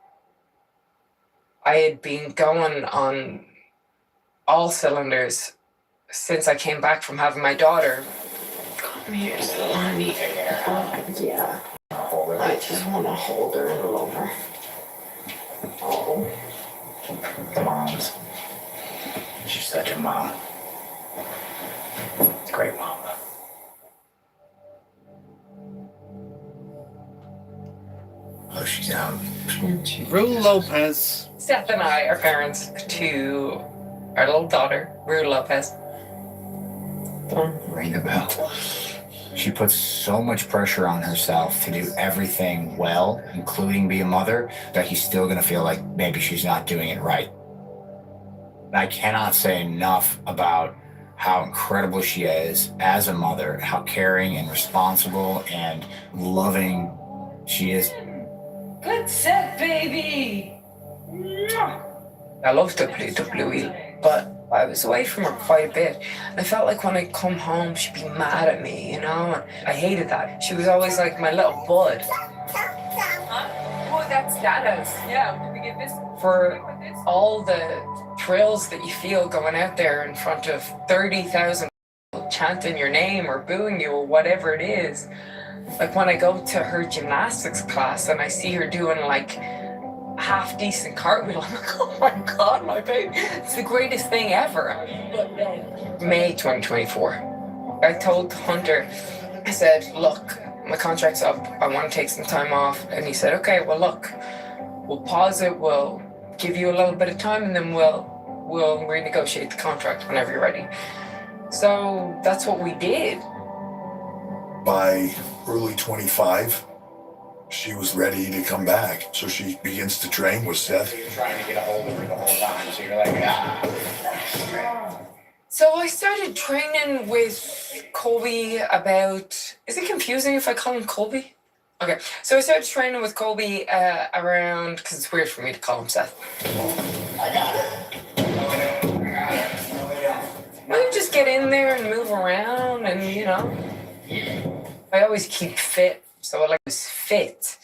I had been going on all cylinders since I came back from having my daughter. Come here, Lonnie. Yeah. I just want to hold her and love her. Oh. Moms. She's such a mom. Great mom. Oh, she's out. Rue Lopez. Seth and I are parents to our little daughter, Rue Lopez. Ring the bell. She puts so much pressure on herself to do everything well, including be a mother, that he's still going to feel like maybe she's not doing it right. I cannot say enough about how incredible she is as a mother, how caring and responsible and loving she is. Good set, baby. I love WWE, but I was away from her quite a bit. And I felt like when I come home, she'd be mad at me, you know? And I hated that. She was always like my little bud. Oh, that's Dada's. Yeah, did we get this? For all the thrills that you feel going out there in front of 30,000 people chanting your name or booing you or whatever it is. Like when I go to her gymnastics class and I see her doing like half decent cartwheel, I'm like, oh my God, my baby, it's the greatest thing ever. But then, May 2024, I told Hunter, I said, look, my contract's up, I want to take some time off. And he said, okay, well look, we'll pause it, we'll give you a little bit of time, and then we'll renegotiate the contract whenever you're ready. So that's what we did. By early 25, she was ready to come back. So she begins to train with Seth. You're trying to get a hold of her the whole time, so you're like, ah. So I started training with Colby about, is it confusing if I call him Colby? Okay, so I started training with Colby around, because it's weird for me to call him Seth. I got it. We would just get in there and move around and, you know, I always keep fit, so I was fit.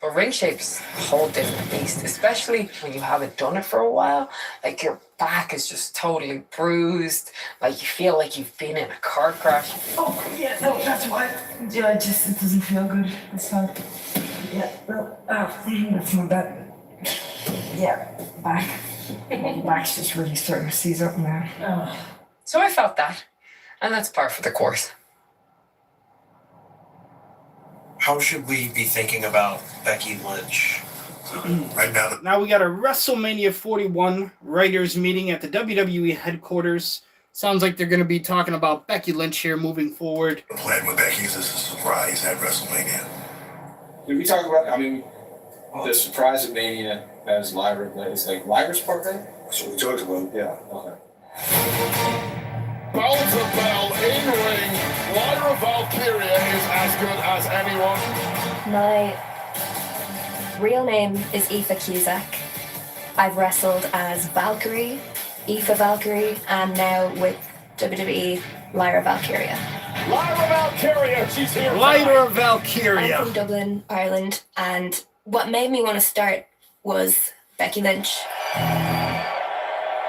But ring shape's a whole different beast, especially when you haven't done it for a while. Like your back is just totally bruised. Like you feel like you've been in a car crash. Oh, yeah, no, that's why. Yeah, it doesn't feel good. It's fine. Yeah, no, that's my back. Yeah, back. My back's just really starting to seize up now. So I felt that, and that's par for the course. How should we be thinking about Becky Lynch? Right now, Now we got a WrestleMania 41 writers meeting at the WWE headquarters. Sounds like they're going to be talking about Becky Lynch here moving forward. the plan with Becky is this a surprise at WrestleMania. Did we talk about, the surprise of Mania as Lyra, is like Lyra's part then? So we talked about, Yeah, okay. Bowser Bell in ring Lyra Valkyria is as good as anyone. My real name is Aoife Cusack. I've wrestled as Valkyrie, Aoife Valkyrie, and now with WWE, Lyra Valkyria. Lyra Valkyria, she's here. Lyra Valkyria. I'm from Dublin, Ireland, and what made me want to start was Becky Lynch.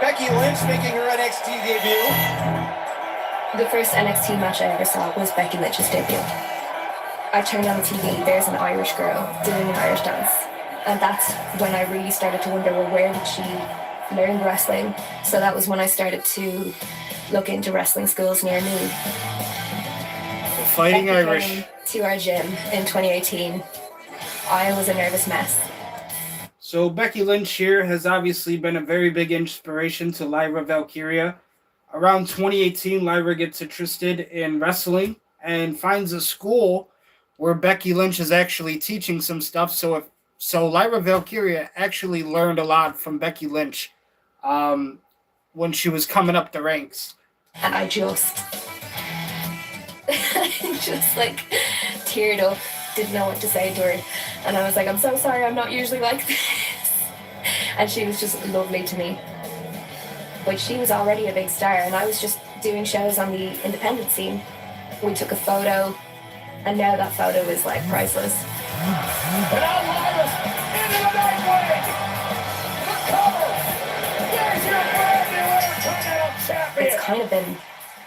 Becky Lynch making her NXT debut. The first NXT match I ever saw was Becky Lynch's debut. I turned on the TV, there's an Irish girl doing an Irish dance. And that's when I really started to wonder, well, where did she learn wrestling? So that was when I started to look into wrestling schools near me. The Fighting Becky Irish. came to our gym in 2018. I was a nervous mess. So Becky Lynch here has obviously been a very big inspiration to Lyra Valkyria. Around 2018, Lyra gets interested in wrestling and finds a school where Becky Lynch is actually teaching some stuff. So Lyra Valkyria actually learned a lot from Becky Lynch when she was coming up the ranks. And I just like teared up, didn't know what to say to her. And I was like, I'm so sorry, I'm not usually like this. And she was just lovely to me. But she was already a big star, and I was just doing shows on the independent scene. We took a photo, and now that photo is like priceless. And now Lyra's into the Nightwing. The cover. There's your brand new Intercontinental Champion. It's kind of been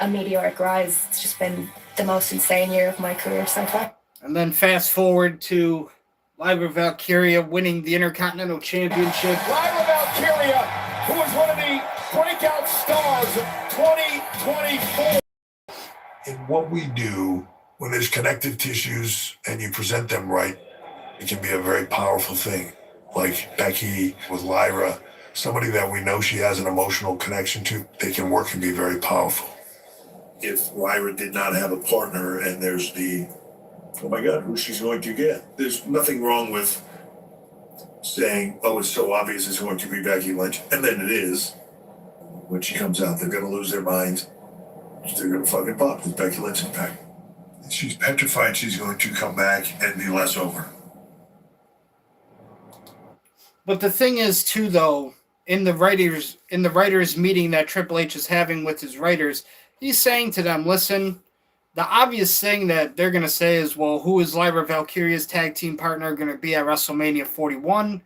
a meteoric rise. It's just been the most insane year of my career so far. And then fast forward to Lyra Valkyria winning the Intercontinental Championship. Lyra Valkyria, who was one of the breakout stars of 2024. In what we do, when there's connective tissues and you present them right, it can be a very powerful thing. Like Becky with Lyra, somebody that we know she has an emotional connection to, they can work and be very powerful. If Lyra did not have a partner and there's oh my God, who she's going to get. There's nothing wrong with saying, oh, it's so obvious it's going to be Becky Lynch. And then it is. When she comes out, they're going to lose their minds. They're going to fucking pop with Becky Lynch is back. She's petrified she's going to come back and be less over. But the thing is, too, though, in the writers' meeting that Triple H is having with his writers, he's saying to them, listen, the obvious thing that they're going to say is, well, who is Lyra Valkyria's tag team partner going to be at WrestleMania 41?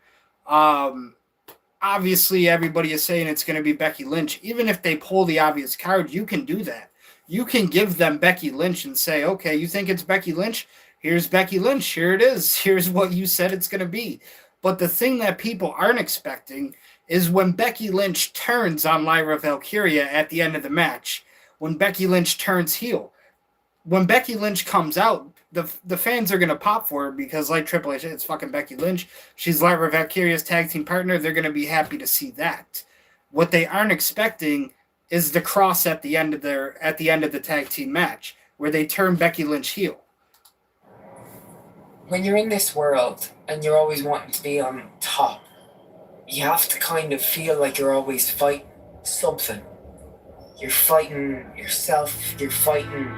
Obviously, everybody is saying it's going to be Becky Lynch. Even if they pull the obvious card, you can do that. You can give them Becky Lynch and say, okay, you think it's Becky Lynch? Here's Becky Lynch. Here it is. Here's what you said it's going to be. But the thing that people aren't expecting is when Becky Lynch turns on Lyra Valkyria at the end of the match, when Becky Lynch turns heel. When Becky Lynch comes out, the fans are going to pop for her because, like Triple H, it's fucking Becky Lynch. She's Lyra Valkyria's tag team partner. They're going to be happy to see that. What they aren't expecting is the cross at the end of the tag team match, where they turn Becky Lynch heel. When you're in this world and you're always wanting to be on top, you have to kind of feel like you're always fighting something. You're fighting yourself, you're fighting,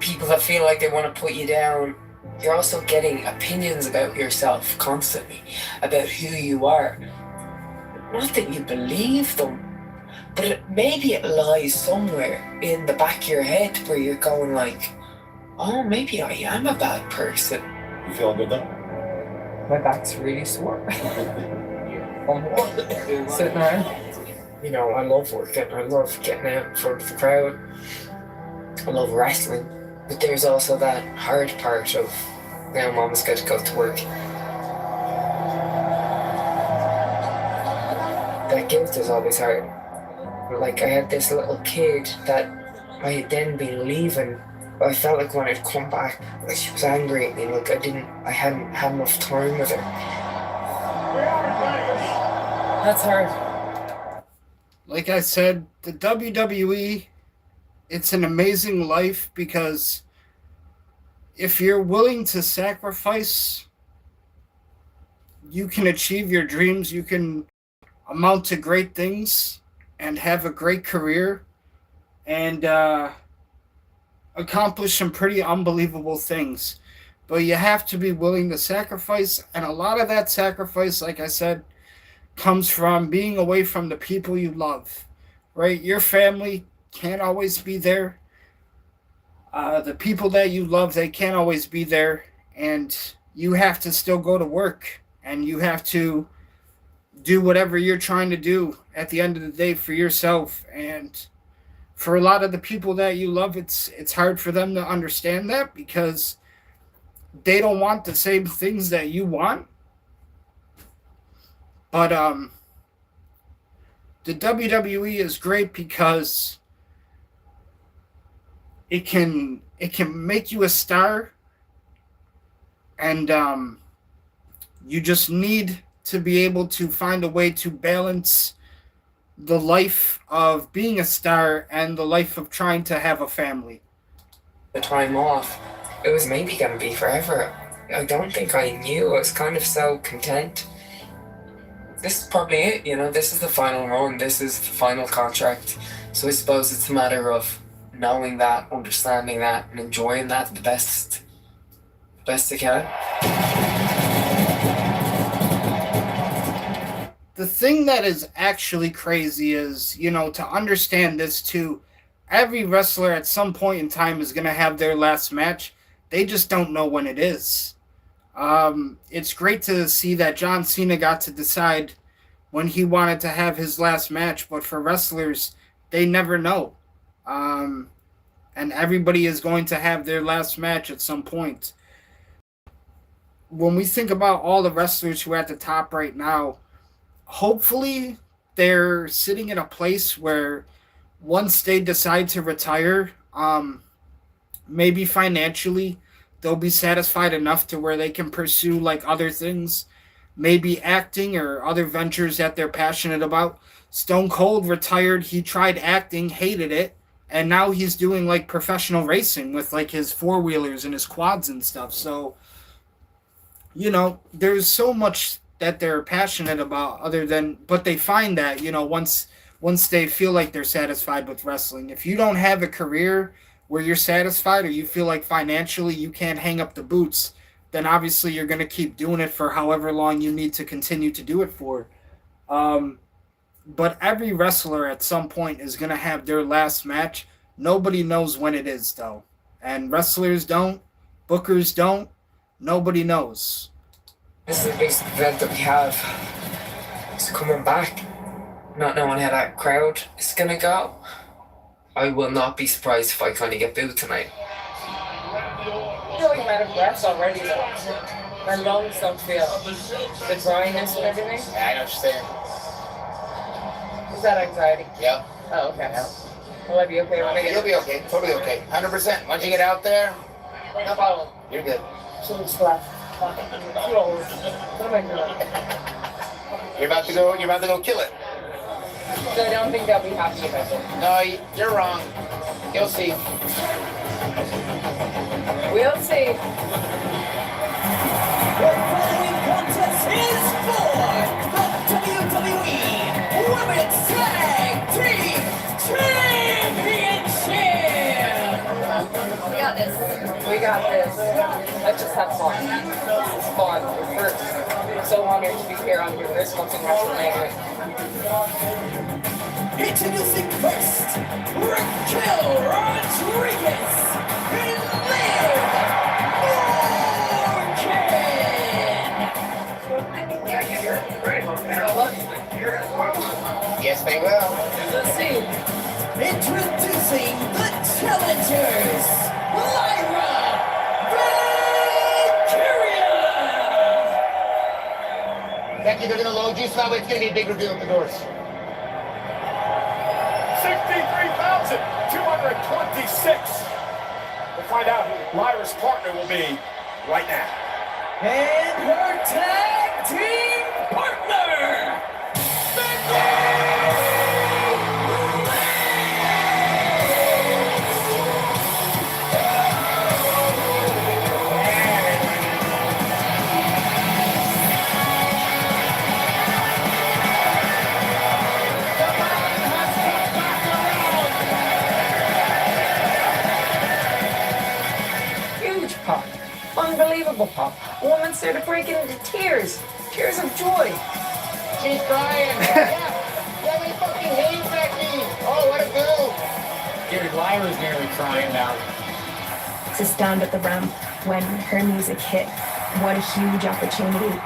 people that feel like they want to put you down. You're also getting opinions about yourself constantly, about who you are. Not that you believe them, but maybe it lies somewhere in the back of your head where you're going like, oh, maybe I am a bad person. You feeling good though? My back's really sore. Sitting around. I love working. I love getting out in front of the crowd. I love wrestling. But there's also that hard part of now Mama's got to go to work. That guilt is always hard. Like I had this little kid that I had then been leaving. I felt like when I'd come back, like she was angry at me. Like I hadn't had enough time with her. That's hard. Like I said, the WWE, it's an amazing life because if you're willing to sacrifice, you can achieve your dreams. You can amount to great things and have a great career and a accomplish some pretty unbelievable things. But you have to be willing to sacrifice, and a lot of that sacrifice, like I said, comes from being away from the people you love, right? Your family can't always be there. The people that you love, they can't always be there, and you have to still go to work, and you have to do whatever you're trying to do at the end of the day for yourself. And for a lot of the people that you love, it's hard for them to understand that, because they don't want the same things that you want. But the WWE is great because it can make you a star, and you just need to be able to find a way to balance the life of being a star and the life of trying to have a family. The time off, it was maybe going to be forever. I don't think I knew. I was kind of so content. This is probably it, you know, this is the final run, this is the final contract. So I suppose it's a matter of knowing that, understanding that, and enjoying that the best I can. The thing that is actually crazy is, you know, to understand this too, every wrestler at some point in time is going to have their last match. They just don't know when it is. It's great to see that John Cena got to decide when he wanted to have his last match, but for wrestlers, they never know. And everybody is going to have their last match at some point. When we think about all the wrestlers who are at the top right now, hopefully they're sitting in a place where once they decide to retire, maybe financially, they'll be satisfied enough to where they can pursue like other things, maybe acting or other ventures that they're passionate about. Stone Cold retired, he tried acting, hated it, and now he's doing like professional racing with like his four-wheelers and his quads and stuff. So, you know, there's so much that they're passionate about other than, but they find that, you know, once they feel like they're satisfied with wrestling. If you don't have a career where you're satisfied, or you feel like financially you can't hang up the boots, then obviously you're going to keep doing it for however long you need to continue to do it for. But every wrestler at some point is going to have their last match. Nobody knows when it is, though. And wrestlers don't, bookers don't, nobody knows. This is the biggest event that we have. It's coming back. Not knowing how that crowd is going to go. I will not be surprised if I kind of get booed tonight. I feel like I'm out of breath already though. My lungs don't feel the dryness and everything. Yeah, I understand. Is that anxiety? Yep. Oh, okay. Will I be okay when I get You'll be okay. Totally okay. 100%. Once you get out there, no problem. you're good. So just left. I'm too old. What am I doing? You're about to go kill it. So I don't think they'll be happy about it. No, you're wrong. You'll see. We'll see. The following contest is for the WWE Women's Tag Team Championship! We got this. We got this. Let's just have fun. This is fun. I'm so honored to be here on your first month in WrestleMania. Introducing first, Raquel Rodriguez and Liv Morgan! Yes, they will. Let's see. Introducing the challengers, Lyra Valkyria! Becky, they're going to load you, so that way it's going to be a big reveal at the doors. 63,226. We'll find out who Lyra's partner will be right now. And her tag team partner, Becky! elbow pop. The woman started breaking into tears. Tears of joy. She's crying. Yeah, they fucking hate Becky. Oh, what a boo. Dude, Lyra's nearly crying now. To stand at the ramp when her music hit, what a huge opportunity.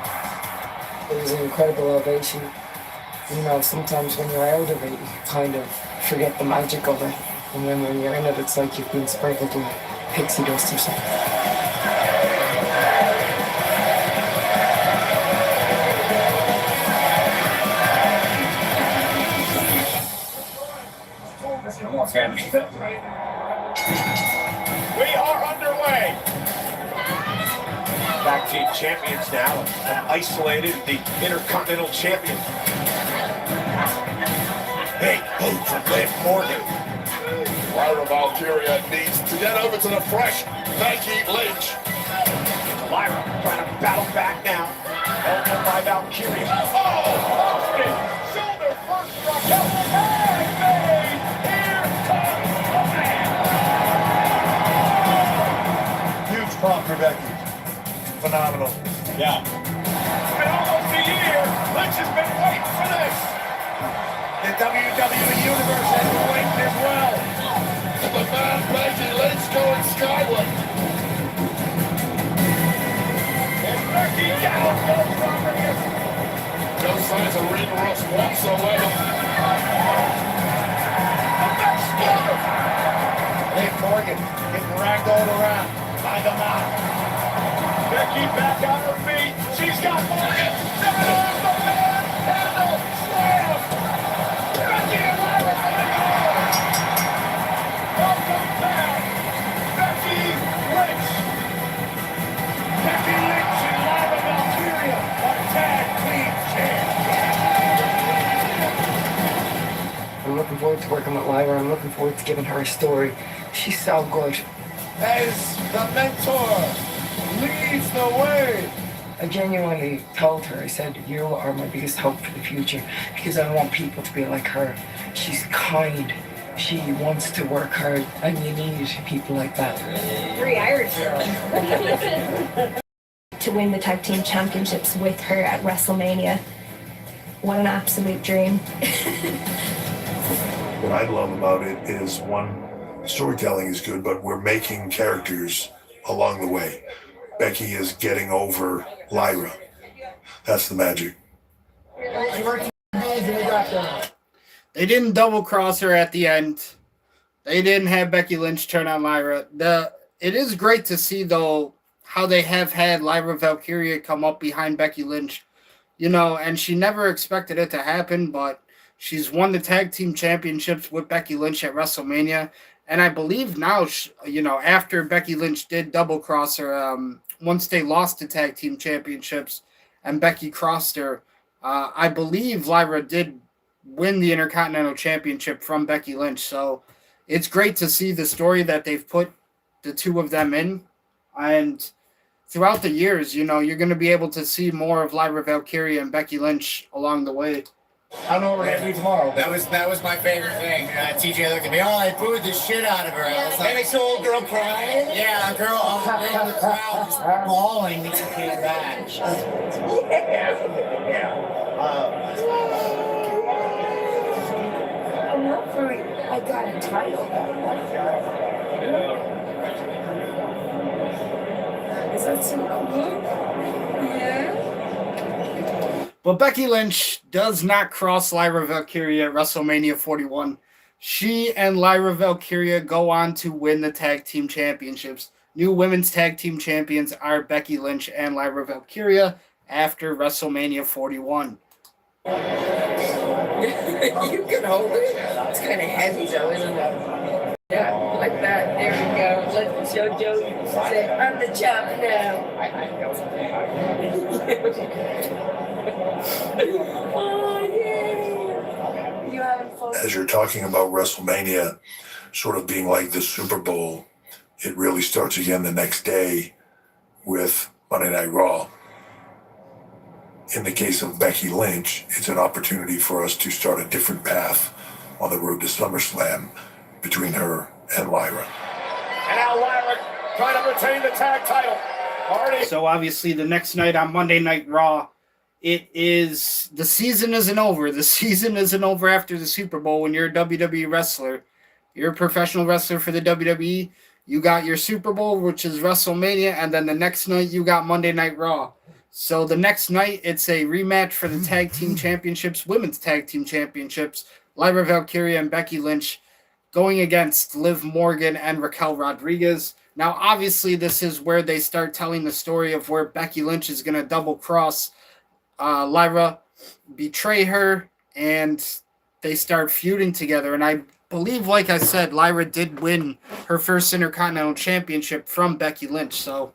It was an incredible ovation. You know, sometimes when you're out of it, you kind of forget the magic of it. And then when you're in it, it's like you've been sprinkled with pixie dust or something. We are underway. Tag team champions now have isolated the Intercontinental Champion. Big boot from Liv Morgan. Lyra Valkyria needs to get over to the fresh Becky Lynch. Lyra trying to battle back now. Elbow by Valkyria. Oh, Austin! Shoulder first struck. Hey, here comes the man. Huge pop for Becky. Phenomenal. Yeah. It's been almost a year. Lynch has been waiting for this. The WWE Universe has been waiting as well. And the man Becky Lynch going skyward. And Becky down goes Rodriguez. No signs of Reed Ross whatsoever. The next quarter. Liv Morgan getting ragdolled around by the mouth. Becky back on her feet. She's got Morgan. Seven arms, the man. Handle. Slam. Becky and Lyra on the ground. Welcome back. Becky Lynch. Becky Lynch and Lyra Valkyria are tag team champions. I'm looking forward to working with Lyra. I'm looking forward to giving her a story. She's so good. As the mentor leads the way. I genuinely told her, I said, you are my biggest hope for the future because I want people to be like her. She's kind. She wants to work hard and you need people like that. 3 Irish girls. To win the tag team championships with her at WrestleMania. What an absolute dream. What I love about it is, one, storytelling is good, but we're making characters along the way. Becky is getting over Lyra. That's the magic. They didn't double cross her at the end. They didn't have Becky Lynch turn on Lyra. It is great to see, though, how they have had Lyra Valkyria come up behind Becky Lynch. You know, and she never expected it to happen, but she's won the tag team championships with Becky Lynch at WrestleMania. And I believe now, you know, after Becky Lynch did double cross her, once they lost the tag team championships and Becky crossed her, I believe Lyra did win the Intercontinental Championship from Becky Lynch. So it's great to see the story that they've put the two of them in. And throughout the years, you know, you're going to be able to see more of Lyra Valkyria and Becky Lynch along the way. I don't know what we're gonna do tomorrow. That was my favorite thing. TJ looked at me. Oh, I booed the shit out of her. I was like, And it's an old girl crying. yeah, a girl in the crowd just bawling when she came back. I'm not very. I got a title. Is that so cool? Yeah. But Becky Lynch does not cross Lyra Valkyria at WrestleMania 41. She and Lyra Valkyria go on to win the tag team championships. New women's tag team champions are Becky Lynch and Lyra Valkyria after WrestleMania 41. You can hold it. It's kind of heavy though, isn't it? Yeah, like that. There we go. Let show Joe say, I'm the champ now. Oh, yeah. You having fun? As you're talking about WrestleMania sort of being like the Super Bowl, it really starts again the next day with Monday Night Raw. In the case of Becky Lynch, it's an opportunity for us to start a different path on the road to SummerSlam between her and Lyra. And now Lyra trying to retain the tag title. So obviously the next night on Monday Night Raw, the season isn't over. The season isn't over after the Super Bowl when you're a WWE wrestler. You're a professional wrestler for the WWE. You got your Super Bowl, which is WrestleMania, and then the next night you got Monday Night Raw. So the next night, it's a rematch for the Tag Team Championships, Women's Tag Team Championships. Lyra Valkyria and Becky Lynch going against Liv Morgan and Raquel Rodriguez. Now, obviously, this is where they start telling the story of where Becky Lynch is going to double-cross Lyra, betray her, and they start feuding together. And I believe, like I said, Lyra did win her first Intercontinental Championship from Becky Lynch. So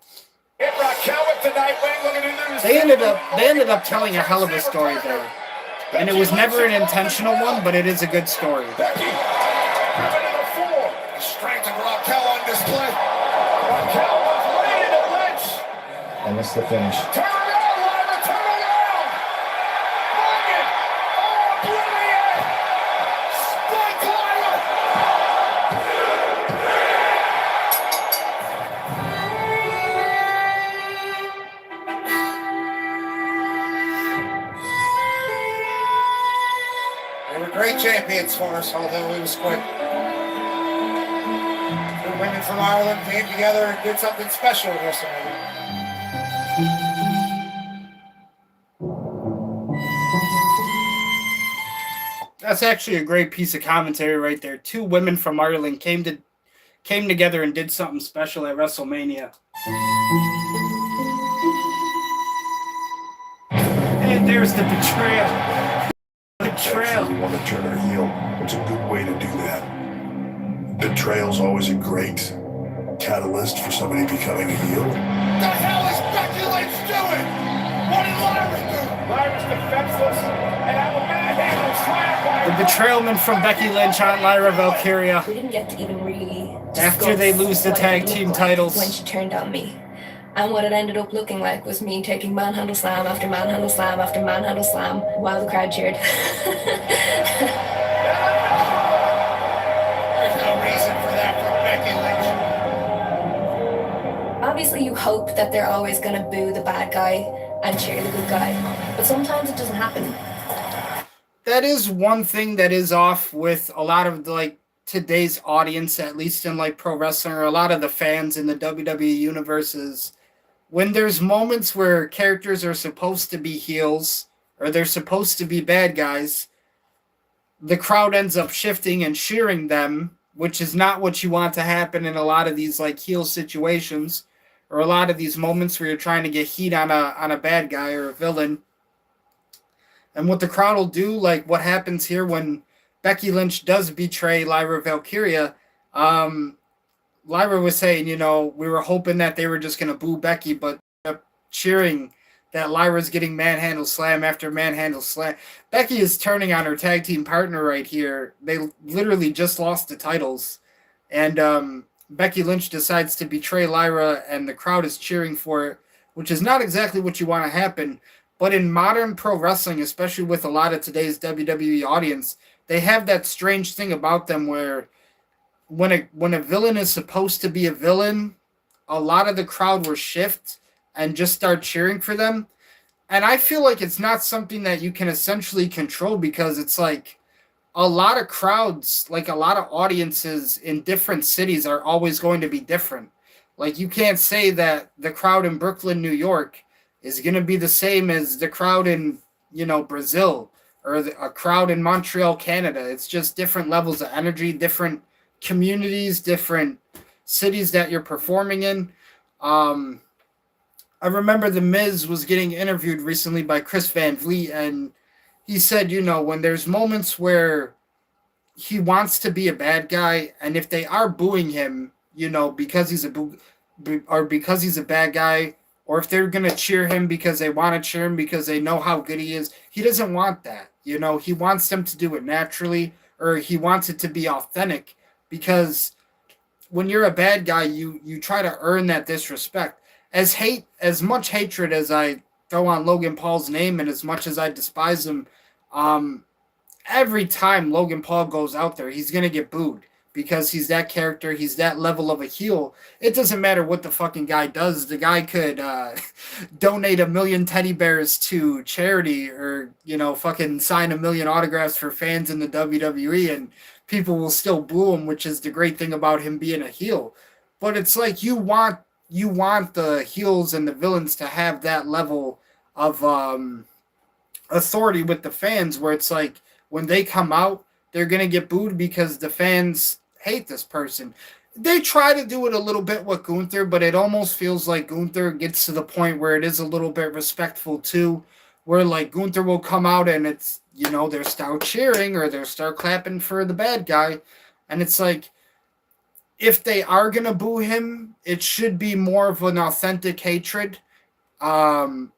they ended up telling a hell of a story there. And it was never an intentional one, but it is a good story. Becky, coming to the floor. The strength of Raquel on display. Raquel was leading to Lynch. I missed the finish. Turn around, Lyra, turn around. Morgan, oh, oblivion. Spike Lyra. They were great champions for us, although it was quick. The women from Ireland came together and did something special at WrestleMania. That's actually a great piece of commentary right there. Two women from Ireland came together and did something special at WrestleMania. And there's the betrayal. Betrayal. You want to turn her heel. It's a good way to do that. Betrayal's always a great catalyst for somebody becoming a heel. The hell is Becky Lynch doing? What did Lyra do? Lyra's defenseless, and I'm a manhandle slam by The betrayalman from Becky Lynch on Lyra Valkyria. We didn't get to even really After they lose the tag team titles. When she turned on me. And what it ended up looking like was me taking manhandle slam after manhandle slam after manhandle slam while the crowd cheered. There's no reason for that from Becky Lynch. Obviously, you hope that they're always going to boo the bad guy and cheer the good guy. But sometimes it doesn't happen. That is one thing that is off with a lot of today's audience, at least in pro wrestling, or a lot of the fans in the WWE universe, is when there's moments where characters are supposed to be heels or they're supposed to be bad guys, the crowd ends up shifting and cheering them, which is not what you want to happen in a lot of these heel situations, or a lot of these moments where you're trying to get heat on a bad guy or a villain. And what the crowd will do, what happens here when Becky Lynch does betray Lyra Valkyria, Lyra was saying, we were hoping that they were just going to boo Becky, but cheering that Lyra's getting manhandle slam after manhandle slam. Becky is turning on her tag team partner right here. They literally just lost the titles. And Becky Lynch decides to betray Lyra, and the crowd is cheering for it, which is not exactly what you want to happen. But in modern pro wrestling, especially with a lot of today's WWE audience, they have that strange thing about them where when a villain is supposed to be a villain, a lot of the crowd will shift and just start cheering for them. And I feel like it's not something that you can essentially control, because it's a lot of crowds, a lot of audiences in different cities are always going to be different. You can't say that the crowd in Brooklyn, New York is going to be the same as the crowd in, Brazil, or a crowd in Montreal, Canada. It's just different levels of energy, different communities, different cities that you're performing in. I remember The Miz was getting interviewed recently by Chris Van Vliet, and he said, when there's moments where he wants to be a bad guy, and if they are booing him, because he's because he's a bad guy, or if they're going to cheer him because they want to cheer him because they know how good he is, he doesn't want that. He wants them to do it naturally, or he wants it to be authentic, because when you're a bad guy, you try to earn that disrespect. As much hatred as I throw on Logan Paul's name, and as much as I despise him, every time Logan Paul goes out there, he's going to get booed. because he's that character, he's that level of a heel. It doesn't matter what the fucking guy does. The guy could donate 1 million teddy bears to charity, or fucking sign 1 million autographs for fans in the WWE, and people will still boo him, which is the great thing about him being a heel. But it's like you want the heels and the villains to have that level of authority with the fans, where it's like when they come out, they're going to get booed because the fans hate this person. They try to do it a little bit with Gunther, but it almost feels like Gunther gets to the point where it is a little bit respectful too, where like Gunther will come out and it's, they'll start cheering or they'll start clapping for the bad guy. And it's like, if they are going to boo him, it should be more of an authentic hatred. Obviously,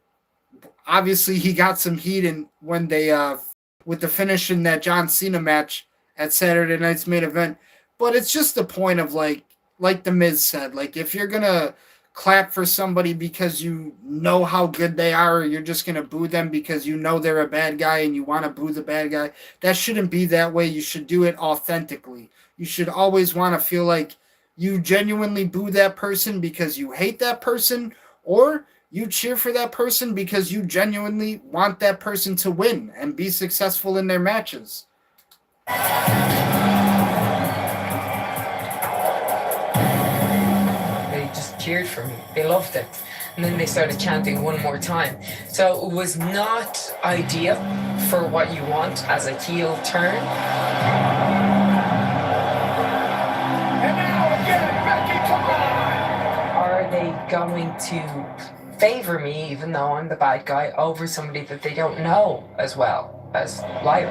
he got some heat when they with the finish in that John Cena match at Saturday Night's Main Event. But it's just the point of like The Miz said, like if you're going to clap for somebody because you know how good they are, or you're just going to boo them because you know they're a bad guy and you want to boo the bad guy, that shouldn't be that way. You should do it authentically. You should always want to feel like you genuinely boo that person because you hate that person, or you cheer for that person because you genuinely want that person to win and be successful in their matches. They just cheered for me. They loved it. And then they started chanting one more time. So it was not ideal for what you want as a heel turn. And now again, Becky time! Are they going to favor me, even though I'm the bad guy, over somebody that they don't know as well as Lyra?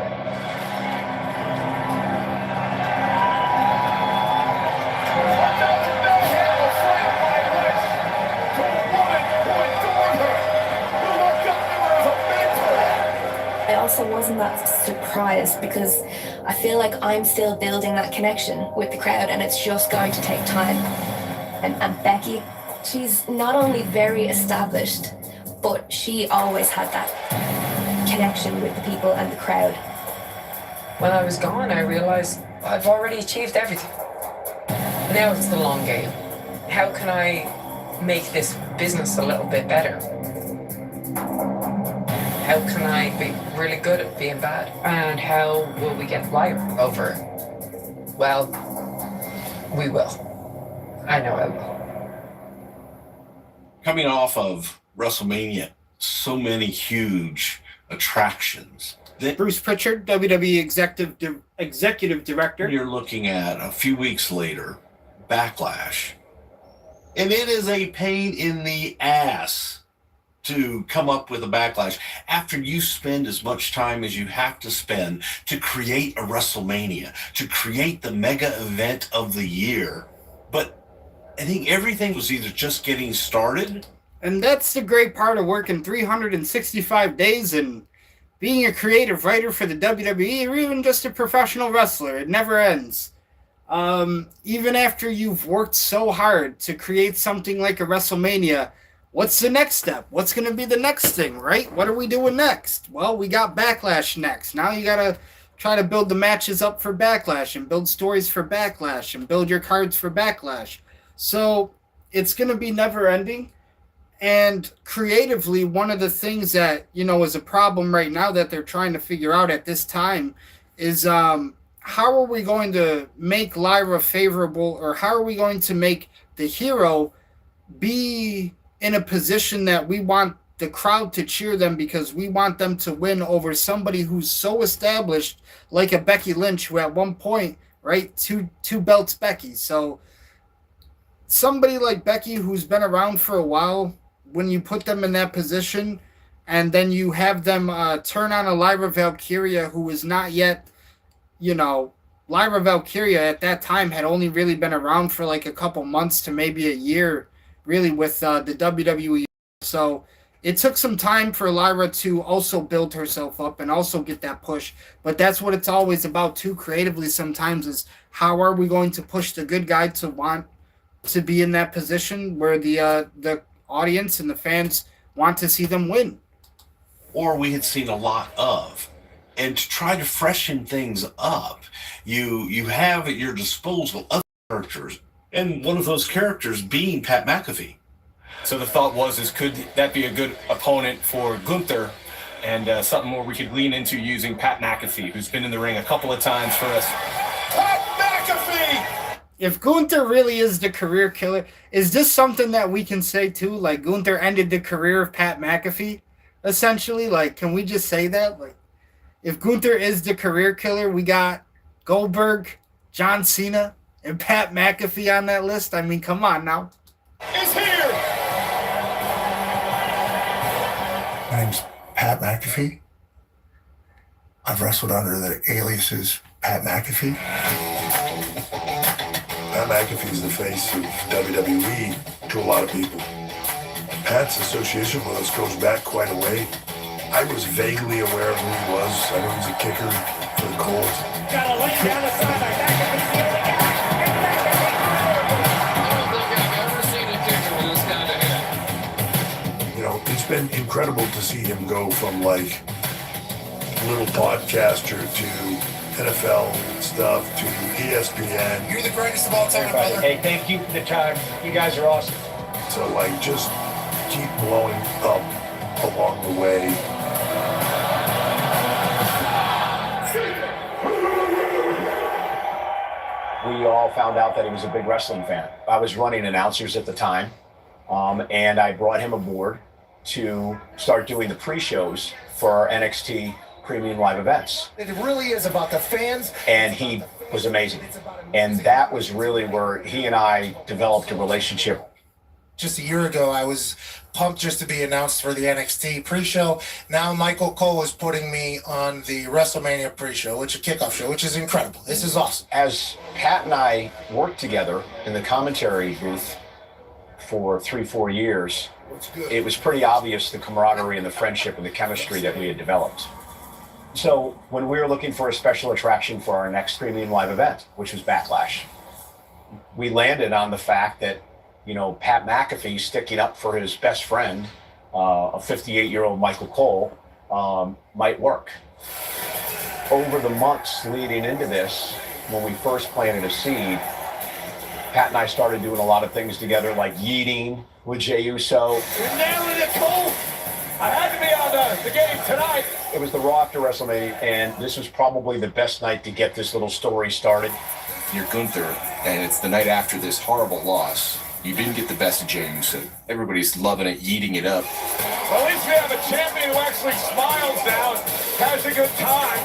I also wasn't that surprised because I feel like I'm still building that connection with the crowd, and it's just going to take time. And Becky, she's not only very established, but she always had that connection with the people and the crowd. When I was gone, I realized I've already achieved everything. Now it's the long game. How can I make this business a little bit better? How can I be really good at being bad? And how will we get Lyra over? Well, we will. I know I will. Coming off of WrestleMania, so many huge attractions. Bruce Pritchard, WWE Executive Director. You're looking at a few weeks later, Backlash. And it is a pain in the ass to come up with a Backlash after you spend as much time as you have to spend to create a WrestleMania, to create the mega event of the year. But I think everything was either just getting started. And that's the great part of working 365 days and being a creative writer for the WWE, or even just a professional wrestler. It never ends. Even after you've worked so hard to create something like a WrestleMania, what's the next step? What's going to be the next thing, right? What are we doing next? Well, we got Backlash next. Now you got to try to build the matches up for Backlash and build stories for Backlash and build your cards for Backlash. So it's going to be never ending. And creatively, one of the things that, is a problem right now that they're trying to figure out at this time is how are we going to make Lyra favorable, or how are we going to make the hero be in a position that we want the crowd to cheer them because we want them to win over somebody who's so established, like a Becky Lynch, who at one point, right, two belts Becky. So somebody like Becky who's been around for a while, when you put them in that position and then you have them turn on a Lyra Valkyria who is not yet, Lyra Valkyria at that time had only really been around for like a couple months to maybe a year, really, with the WWE. So it took some time for Lyra to also build herself up and also get that push. But that's what it's always about too, creatively sometimes, is how are we going to push the good guy to want to be in that position where the audience and the fans want to see them win. Or we had seen a lot of. and to try to freshen things up, you have at your disposal other characters, and one of those characters being Pat McAfee. So the thought is could that be a good opponent for Gunther, and something where we could lean into using Pat McAfee, who's been in the ring a couple of times for us. Pat McAfee! If Gunther really is the career killer, is this something that we can say too? Like, Gunther ended the career of Pat McAfee, essentially? Like, can we just say that? Like, if Gunther is the career killer, we got Goldberg, John Cena, and Pat McAfee on that list? I mean, come on now. Is here! My name's Pat McAfee. I've wrestled under the aliases Pat McAfee. Pat McAfee is the face of WWE to a lot of people. Pat's association with us goes back quite a way. I was vaguely aware of who he was. I know he's a kicker for the Colts. Gotta lay down the side like that. You know, it's been incredible to see him go from like little podcaster to NFL stuff to ESPN. You're the greatest of all time, Everybody, brother. hey, thank you for the time. You guys are awesome. So like just keep blowing up along the way. We all found out that he was a big wrestling fan. I was running announcers at the time, and I brought him aboard to start doing the pre-shows for our NXT premium live events. It really is about the fans. And he was amazing. And that was really where he and I developed a relationship. Just a year ago, I was pumped just to be announced for the NXT pre-show. Now Michael Cole is putting me on the WrestleMania pre-show, which is a kickoff show, which is incredible. This is awesome. As Pat and I worked together in the commentary booth for 3-4 years, it was pretty obvious the camaraderie and the friendship and the chemistry that we had developed. So when we were looking for a special attraction for our next premium live event, which was Backlash, we landed on the fact that, you know, Pat McAfee sticking up for his best friend, a 58-year-old Michael Cole, might work. Over the months leading into this, when we first planted a seed, Pat and I started doing a lot of things together, like yeeting with Jey Uso. You're nailing it, Cole! I had to be on the game tonight. It was the Raw after WrestleMania, and this was probably the best night to get this little story started. You're Gunther, and it's the night after this horrible loss. You didn't get the best of Jey Uso. Everybody's loving it, eating it up. Well, at least we have a champion who actually smiles now and has a good time.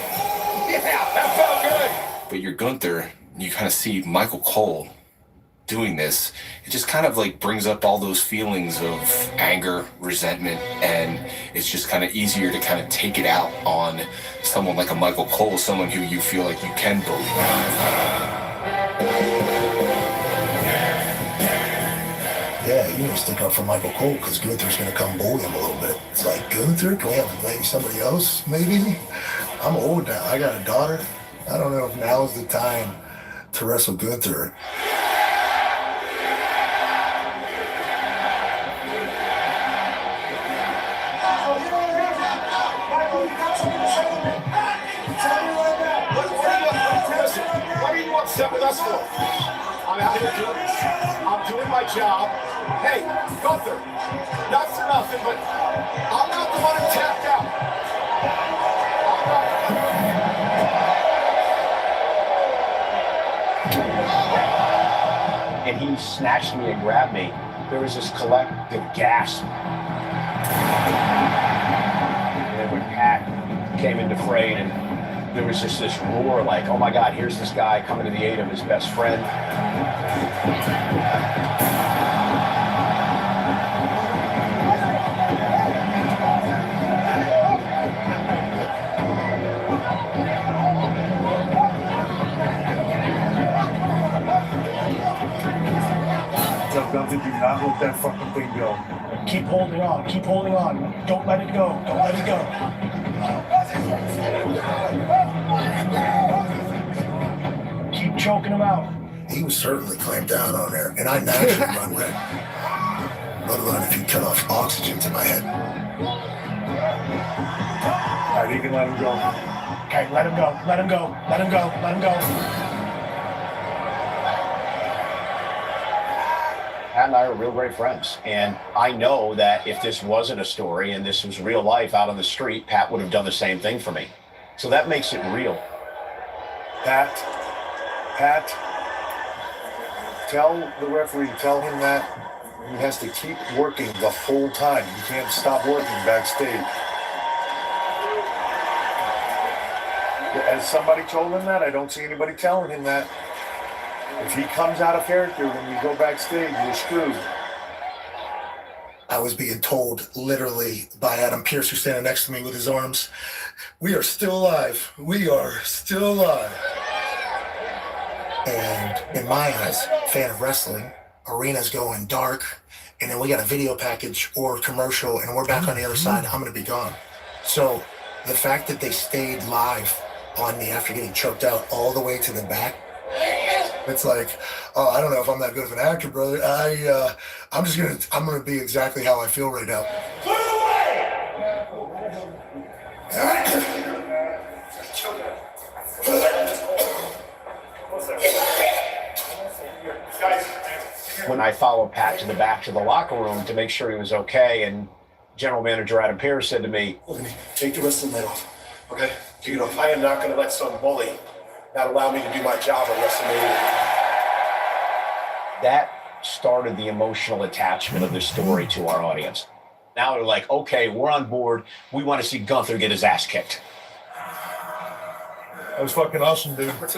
Yeah, that felt good. But you're Gunther, and you kind of see Michael Cole doing this. It just kind of like brings up all those feelings of anger, resentment, and it's just kind of easier to kind of take it out on someone like a Michael Cole, someone who you feel like you can bully. Yeah, you need to stick up for Michael Cole because Gunther's going to come bully him a little bit. It's like, Gunther? Can we have maybe somebody else, maybe? I'm old now. I got a daughter. I don't know if now's the time to wrestle Gunther. What are you upset with us for? I'm out here doing this. I'm doing my job. Hey, Gunther, not for nothing, but I'm not the one who tapped out. And he snatched me and grabbed me. There was this collective gasp. And then when Pat came into fray, and there was just this roar like, oh my God, here's this guy coming to the aid of his best friend. Tell Gunther, do not let that fucking thing go. Keep holding on. Keep holding on. Don't let it go. Don't let it go. Keep choking him out. He was certainly clamped down on there, and I naturally run red. Let alone if you cut off oxygen to my head. All right, you can let him go. Okay, let him go. Let him go. Let him go. Let him go. Pat and I are real great friends. And I know that if this wasn't a story and this was real life out on the street, Pat would have done the same thing for me. So that makes it real. Pat, tell the referee, tell him that he has to keep working the whole time. You can't stop working backstage. Has somebody told him that? I don't see anybody telling him that. If he comes out of character when you go backstage, you're screwed. I was being told literally by Adam Pearce, who's standing next to me with his arms, we are still alive. We are still alive. And in my eyes, fan of wrestling, arena's going dark, and then we got a video package or commercial, and we're back on the other side. I'm going to be gone. So the fact that they stayed live on me after getting choked out all the way to the back, it's like, oh, I don't know if I'm that good of an actor, brother. I'm gonna be exactly how I feel right now. When I followed Pat to the back to the locker room to make sure he was okay, and General Manager Adam Pearce said to me, Take the rest of the night off, okay? Take it off. I am not gonna let some bully not allow me to do my job at WrestleMania. that started the emotional attachment of the story to our audience. Now they're like, okay, we're on board. We want to see Gunther get his ass kicked. That was fucking awesome, dude. That was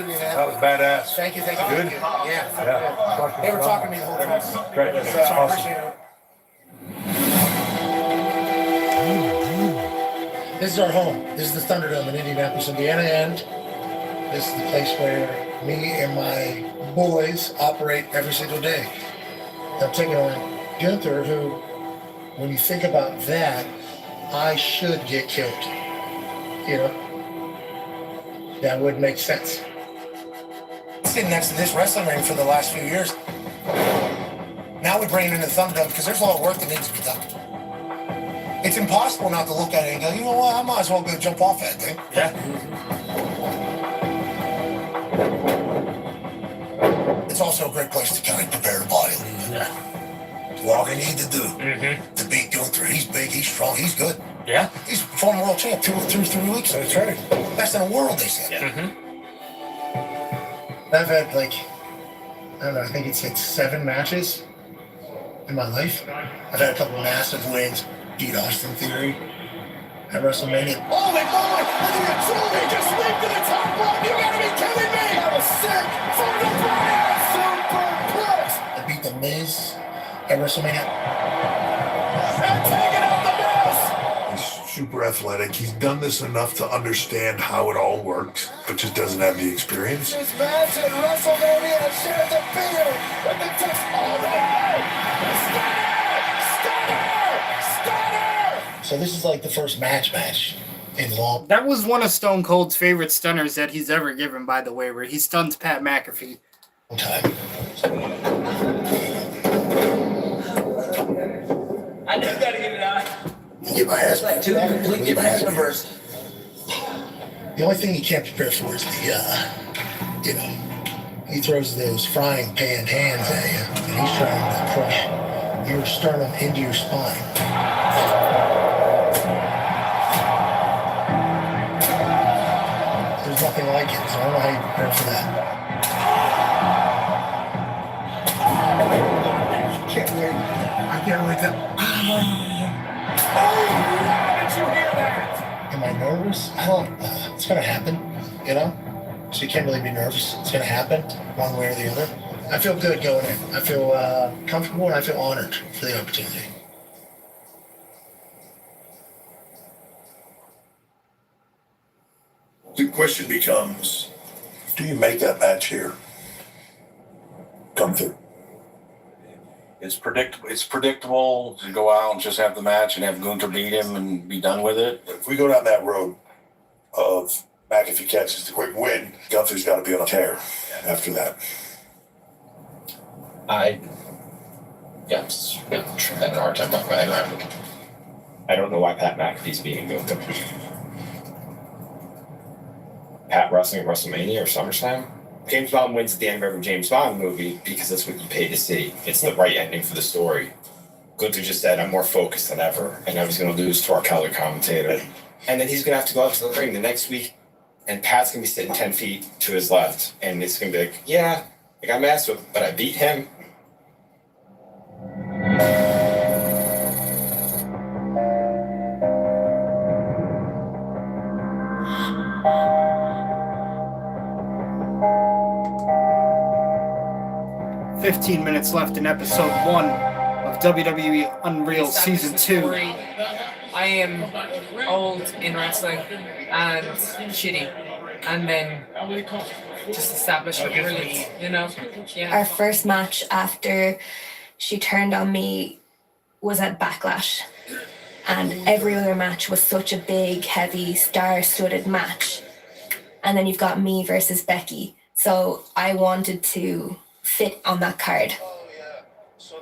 badass. Thank you. Good? Yeah. They were talking to me the whole time. Great. So I appreciate it. This is our home. This is the Thunderdome in Indianapolis, Indiana, and this is the place where me and my boys operate every single day. I'm taking on Gunther, who, when you think about that, I should get killed. You know? That would make sense. Sitting next to this wrestling ring for the last few years. Now we bring it into the Thunderdome because there's a lot of work that needs to be done. It's impossible not to look at it and go, you know what, I might as well go jump off that thing. Yeah. It's also a great place to kind of prepare the body. Yeah. What all they need to do to beat Gunther. He's big, he's strong, he's good. Yeah. He's former world champ 2 or 3 weeks ago. That's right. Best in the world, they said. Yeah. I've had I don't know, I think it's 7 matches in my life. I've had a couple massive wins. Beat Austin Theory at WrestleMania. Holy moly! Look at you, truly just leaped to the top rope! You gotta be kidding me! That was sick! From the Superplex! I beat The Miz at WrestleMania. And taking out The Miz! He's super athletic. He's done this enough to understand how it all works, but just doesn't have the experience. This match at WrestleMania and shares a beer with the text all the way! So this is like the first match in long. That was one of Stone Cold's favorite stunners that he's ever given, by the way, where he stuns Pat McAfee. Time. I just gotta get it out. Get my ass. Like 2 complete different universes. The only thing you can't prepare for is he throws those frying pan hands at you, and he's trying to crush your sternum into your spine. There's nothing like it, so I don't know how you prepare for that. I can't wait to. Am I nervous? It's gonna happen, So you can't really be nervous. It's gonna happen, one way or the other. I feel good going in. I feel comfortable and I feel honored for the opportunity. The question becomes, do you make that match here? Gunther. It's predictable to go out and just have the match and have Gunther beat him and be done with it. If we go down that road of McAfee catches the quick win, Gunther's got to be on a tear after that. I'm having a hard time talking about that. I don't know why Pat McAfee's beating Gunther. Pat wrestling at WrestleMania or SummerSlam. James Bond wins at the end of every James Bond movie because that's what you pay to see. It's the right ending for the story. Gunther just said, I'm more focused than ever, and I was going to lose to our color commentator. And then he's going to have to go out to the ring the next week, and Pat's going to be sitting 10 feet to his left, and it's going to be like, yeah, I got messed with, but I beat him. "15 minutes left in episode 1 of WWE Unreal Season 2. I am old in wrestling and shitty, and then just establish it really, you know? Yeah. Our first match after she turned on me was at Backlash, and every other match was such a big, heavy, star-studded match. And then you've got me versus Becky, so I wanted to fit on that card.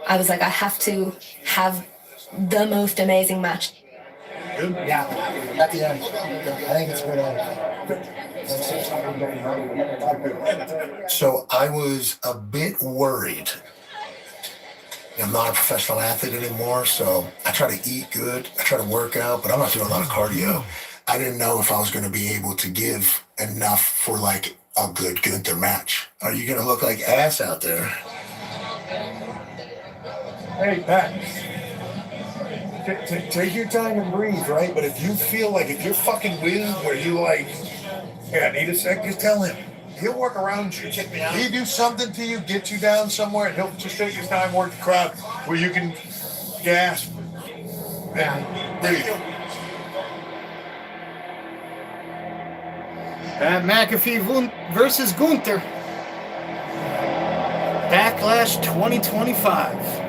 I was like, I have to have the most amazing match. Yeah, at the end. I think it's good. So I was a bit worried. I'm not a professional athlete anymore, so I try to eat good. I try to work out, but I'm not doing a lot of cardio. I didn't know if I was going to be able to give enough for like a good Gunther match. Are you going to look like ass out there? Hey, Pat. Take your time and breathe, right? But if you feel like, if you're fucking with where you like, hey, I need a sec, just tell him. He'll work around you. Check me out. He'll do something to you, get you down somewhere, and he'll just take his time, work the crowd where you can gasp. Yeah, breathe. Pat McAfee versus Gunther. Backlash 2025.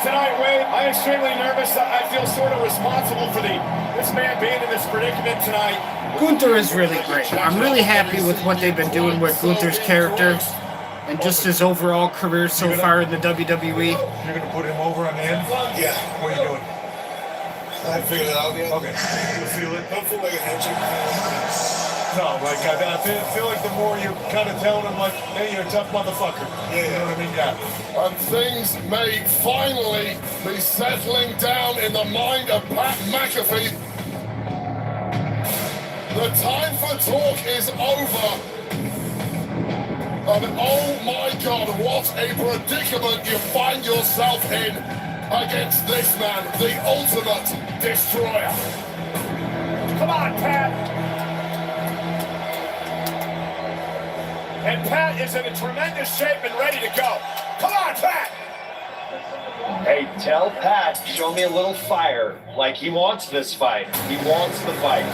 Tonight, Wade, I'm extremely nervous. I feel sort of responsible for this man being in this predicament tonight. Gunther is really great. I'm really happy with what they've been doing with Gunther's character and just his overall career so far in the WWE. You're going to put him over on the end? Yeah. What are you doing? I figured it out, yeah. Okay. You feel it? Don't feel like a handshake. No, like I feel like the more you kind of telling him, like, hey, you're a tough motherfucker. Yeah, you know what I mean? Yeah. And things may finally be settling down in the mind of Pat McAfee. The time for talk is over. And oh my God, what a predicament you find yourself in against this man, the ultimate destroyer. Come on, Pat. And Pat is in a tremendous shape and ready to go. Come on, Pat! Hey, tell Pat, show me a little fire. Like he wants this fight. He wants the fight.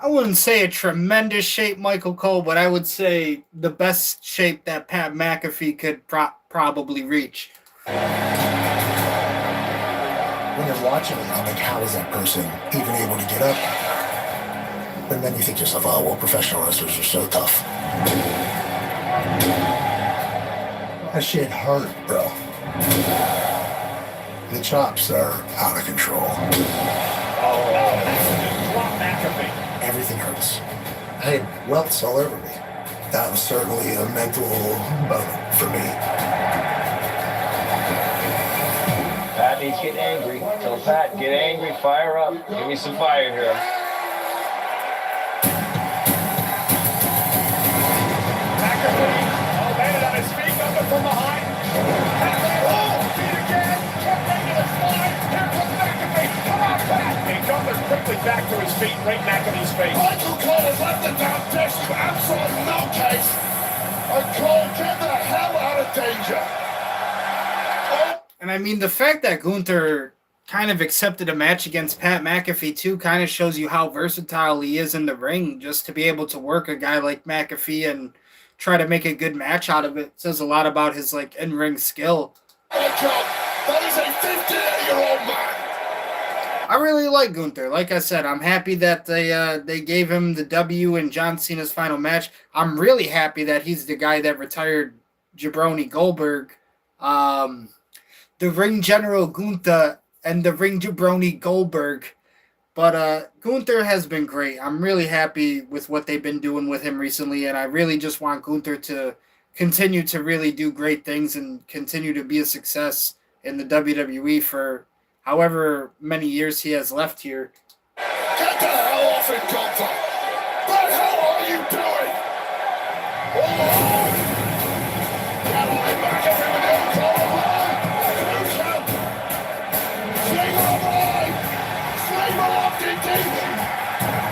I wouldn't say a tremendous shape, Michael Cole, but I would say the best shape that Pat McAfee could probably reach. When you're watching it, I'm like, how is that person even able to get up? And then you think to yourself, oh, well, professional wrestlers are so tough. That shit hurt, bro. The chops are out of control. Everything hurts. I had welts all over me. That was certainly a mental moment for me. Pat needs to get angry. Tell Pat, get angry, fire up. Give me some fire here. From behind. Oh, feet again. Kept making a slide. Here comes McAfee. Come on, Pat. And Gunther quickly back to his feet, right McAfee's face. Michael Cole has left the damn dish to absolute nutcase. And Cole, get the hell out of danger. And I mean, the fact that Gunther kind of accepted a match against Pat McAfee too kind of shows you how versatile he is in the ring. Just to be able to work a guy like McAfee and try to make a good match out of it says a lot about his like in-ring skill. That is a 58-year-old man. I really like Gunther. Like I said, I'm happy that they gave him the W in John Cena's final match. I'm really happy that he's the guy that retired Jabroni Goldberg. The ring general Gunther and the ring jabroni Goldberg. But Gunther has been great. I'm really happy with what they've been doing with him recently, and I really just want Gunther to continue to really do great things and continue to be a success in the WWE for however many years he has left here. Get the hell off it, Gunther! What the hell are you doing? Oh! Get away back if you're going to call him! Slinger alive! Slinger locked in deep!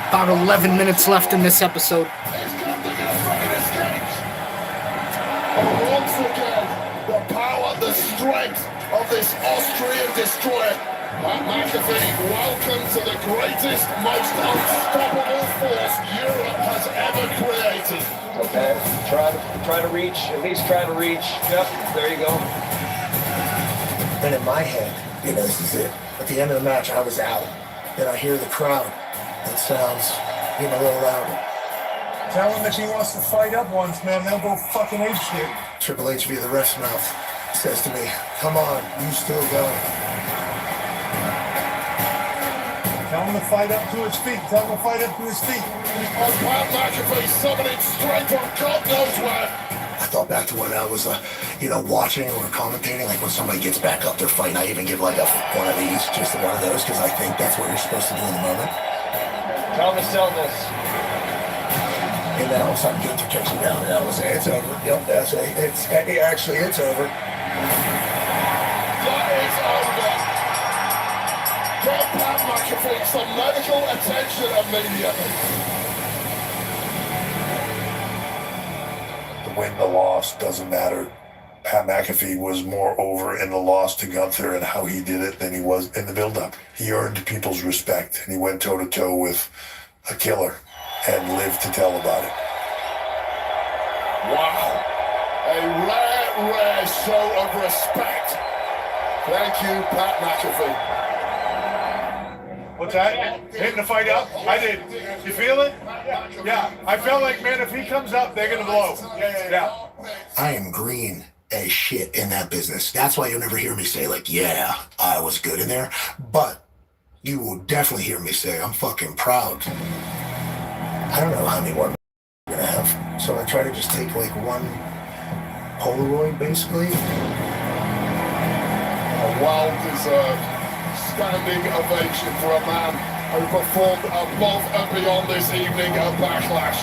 About 11 minutes left in this episode. Once again, the power, the strength of this Austrian destroyer. Pat McAfee, welcome to the greatest, most unstoppable force Europe has ever created. Okay, try to reach, at least try to reach. Yep, there you go. Then in my head, this is it. At the end of the match, I was out. Then I hear the crowd. It sounds, a little louder. Tell him that he wants to fight up once, man. They'll go fucking apeshit. Triple H via the ref's mouth says to me, come on, you still go. Tell him to fight up to his feet. Tell him to fight up to his feet. On Pat McAfee summoning strength from God knows where. I thought back to when I was, watching or commentating, like when somebody gets back up, they're fighting. I even give like one of these, just one of those, because I think that's what you're supposed to do in the moment. Tell him to sell this. And then all of a sudden, Gunther takes him down, and I was say, it's over. Yep, that's it. It's over. That is over. Get Pat McAfee some medical attention immediately. The win, the loss, doesn't matter. Pat McAfee was more over in the loss to Gunther and how he did it than he was in the build-up. He earned people's respect, and he went toe-to-toe with a killer and lived to tell about it. Wow. A rare show of respect. Thank you, Pat McAfee. What's that? Hitting the fight up? I did. You feel it? Yeah. I felt like, man, if he comes up, they're going to blow. Yeah. I am green as shit in that business. That's why you'll never hear me say, yeah, I was good in there. But you will definitely hear me say, I'm fucking proud. I don't know how many more I'm gonna have. So I try to just take one Polaroid, basically. A well-deserved standing ovation for a man who performed above and beyond this evening at Backlash.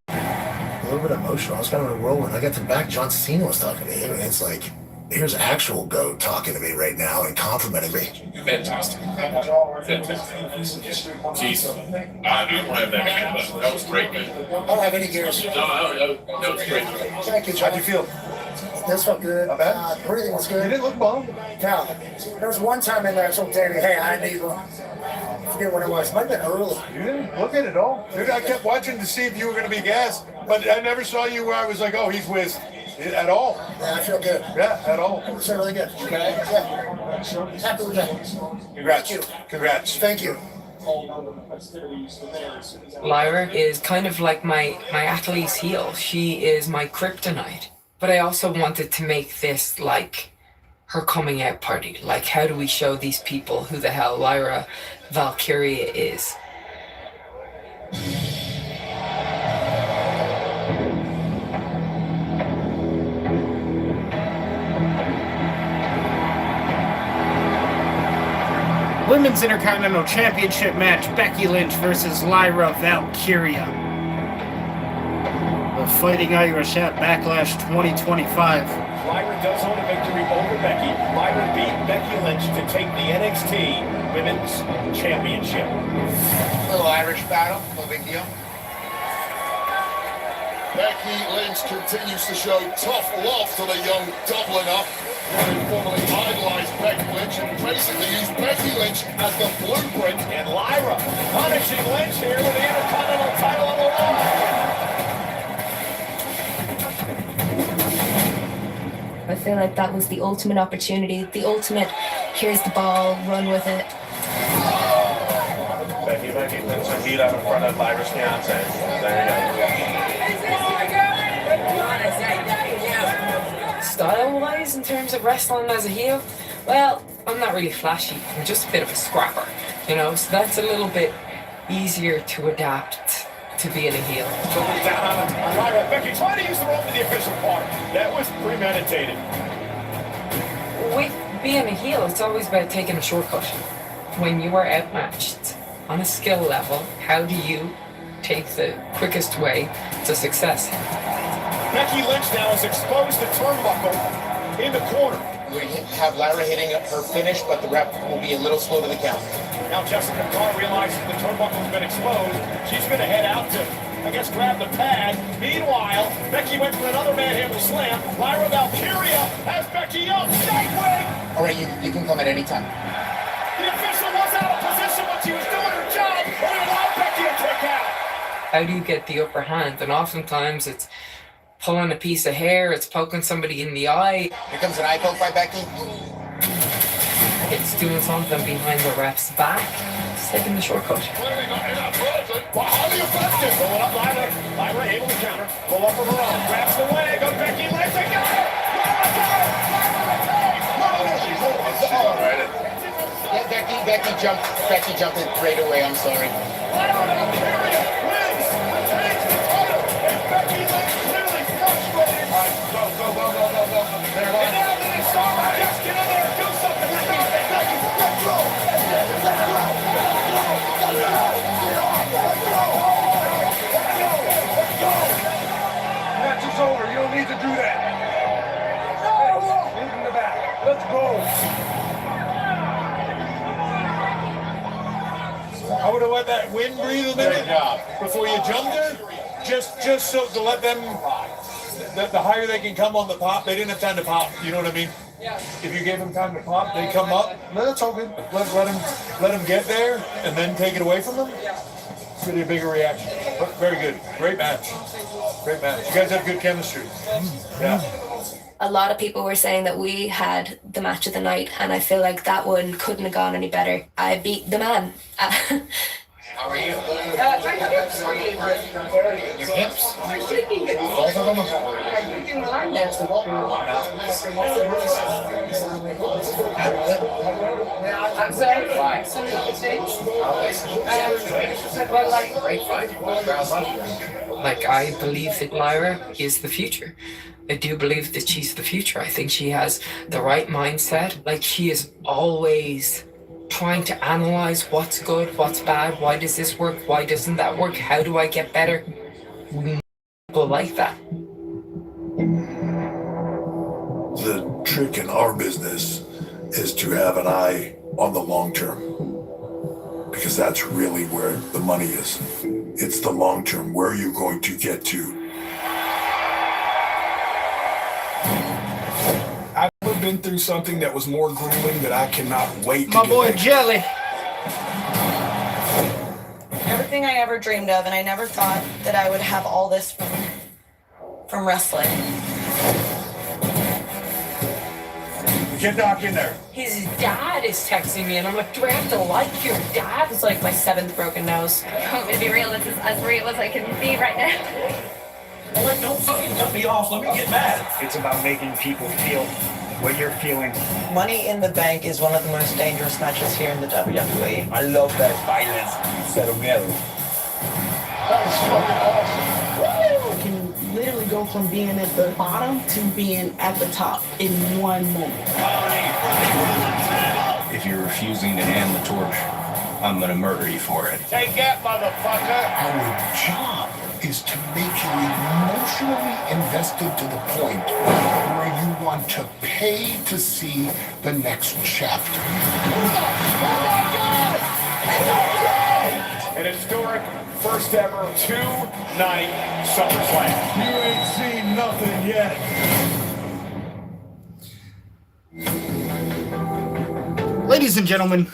A little bit emotional. I was kind of in a whirlwind. I got to back. John Cena was talking to me, and it's like, here's actual GOAT talking to me right now and complimenting me. Fantastic. Jeez. I don't have that again, but that was great, man. I don't have any gears. No, that was great. Thank you, John. How'd you feel? This felt good. Not bad? Everything was good. You didn't look bummed. Now, there was one time in there I told Danny, hey, I need one. I forget what it was. Might have been early. You didn't look at it all. Dude, I kept watching to see if you were going to be gassed, but I never saw you where I was like, oh, he's whizzed. At all. Yeah, I feel good. Yeah, at all. It's really good. Okay. Yeah. Happy with that. Congrats. Thank you. Congrats. Thank you. Lyra is kind of like my Achilles heel. She is my kryptonite. But I also wanted to make this like her coming out party. Like, how do we show these people who the hell Lyra Valkyria is? Women's Intercontinental Championship match, Becky Lynch versus Lyra Valkyria. The Fighting Irish at Backlash 2025. Lyra does own a victory over Becky. Lyra beat Becky Lynch to take the NXT Women's Championship. Little Irish battle, no big deal. Becky Lynch continues to show tough love to the young Dubliner, who formerly idolized Becky Lynch and basically used Becky Lynch as the blueprint. And Lyra punishing Lynch here with the Intercontinental title on the line. I feel like that was the ultimate opportunity, the ultimate, here's the ball, run with it. Becky Lynch beat up in front of Lyra's fiance. There you go. terms of wrestling as a heel, well, I'm not really flashy. I'm just a bit of a scrapper, you know, so that's a little bit easier to adapt to being a heel. Somebody down on Lyra. Becky trying to use the rope in the official part. That was premeditated. With being a heel, it's always about taking a shortcut. When you are outmatched on a skill level, how do you take the quickest way to success? Becky Lynch now has exposed the turnbuckle in the corner. We have Lyra hitting her finish, but the rep will be a little slow to the count. Now Jessica Carr realizes the turnbuckle's been exposed. She's going to head out to, I guess, grab the pad. Meanwhile, Becky went for another manhandle slam. Lyra Valkyria has Becky up. Nightwing! All right, you can come at any time. The official was out of position when she was doing her job, but it allowed Becky to kick out. How do you get the upper hand? And oftentimes it's pulling a piece of hair, it's poking somebody in the eye. Here comes an eye poke by Becky. It's doing something behind the ref's back. It's taking the shortcut. Wow, highly effective. Pulling up Lyra able to counter. Pull up from her own. Grabs the leg of Becky Lynch. They got it! Yeah, Becky jumped it right away, I'm sorry. Lyra Valkyria wins, retains the title, and Becky Lynch clearly frustrated. All right, go. And now that it's over, just get in there and do something. Becky, let's go. Match is over. You don't need to do that. Leave in the back. Let's go. I would have let that wind breathe a minute before you jumped her. Just so to let them, the higher they can come on the pop, they didn't have time to pop. You know what I mean? If you gave them time to pop, they come up. No, that's all good. Let them get there and then take it away from them. It's really a bigger reaction. But very good. Great match. Great match. You guys have good chemistry. Yeah. A lot of people were saying that we had the match of the night, and I feel like that one couldn't have gone any better. I beat the man. How are you? Your hips? Both of them? I'm sorry. Like, I believe that Lyra is the future. I do believe that she's the future. I think she has the right mindset. Like, she is always trying to analyze what's good, what's bad, why does this work, why doesn't that work, how do I get better? People like that. The trick in our business is to have an eye on the long term, because that's really where the money is. It's the long term. Where are you going to get to? I've never been through something that was more grueling that I cannot wait to My get boy back. Jelly. Everything I ever dreamed of, and I never thought that I would have all this from wrestling. Get Doc in there. His dad is texting me, and I'm like, do I have to like your dad? It's like my 7th broken nose. You want me to be real? This is as real as I can be right now. Like, don't fucking cut me off. Let me get mad. It's about making people feel what you're feeling. Money in the Bank is one of the most dangerous matches here in the WWE. I love that violence. Cero miedo. That was fucking awesome. You can literally go from being at the bottom to being at the top in one moment. If you're refusing to hand the torch, I'm gonna murder you for it. Take that, motherfucker. Our job is to make you emotionally invested to the point where you want to pay to see the next chapter. An historic first ever 2-night SummerSlam. You ain't seen nothing yet. Ladies and gentlemen,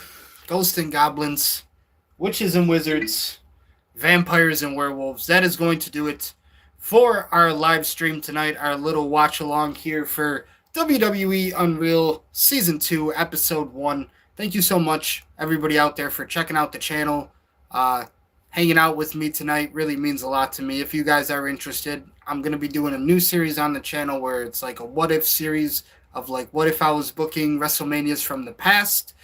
ghosts and goblins, witches and wizards, vampires and werewolves, that is going to do it for our live stream tonight, our little watch along here for WWE Unreal Season 2, Episode 1. Thank you so much, everybody out there, for checking out the channel. Hanging out with me tonight really means a lot to me. If you guys are interested, I'm going to be doing a new series on the channel where it's like a what-if series of like what if I was booking WrestleManias from the past.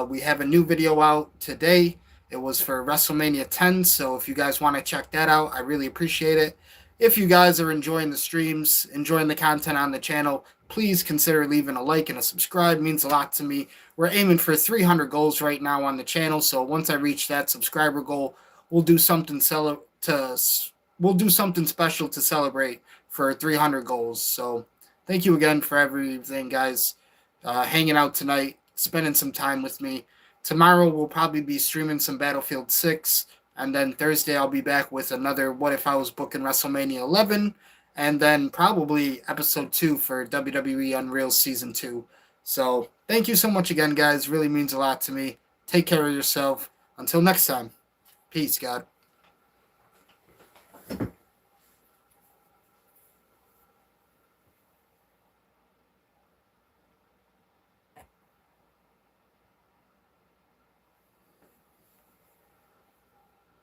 We have a new video out today. It was for WrestleMania 10, so if you guys want to check that out, I really appreciate it. If you guys are enjoying the streams, enjoying the content on the channel, please consider leaving a like and a subscribe. It means a lot to me. We're aiming for 300 goals right now on the channel, so once I reach that subscriber goal, we'll do something special to celebrate for 300 goals. So thank you again for everything, guys. Hanging out tonight, spending some time with me. Tomorrow we'll probably be streaming some Battlefield 6. And then Thursday I'll be back with another What If I Was Booking WrestleMania 11. And then probably episode 2 for WWE Unreal Season 2. So thank you so much again, guys. Really means a lot to me. Take care of yourself. Until next time. Peace, God.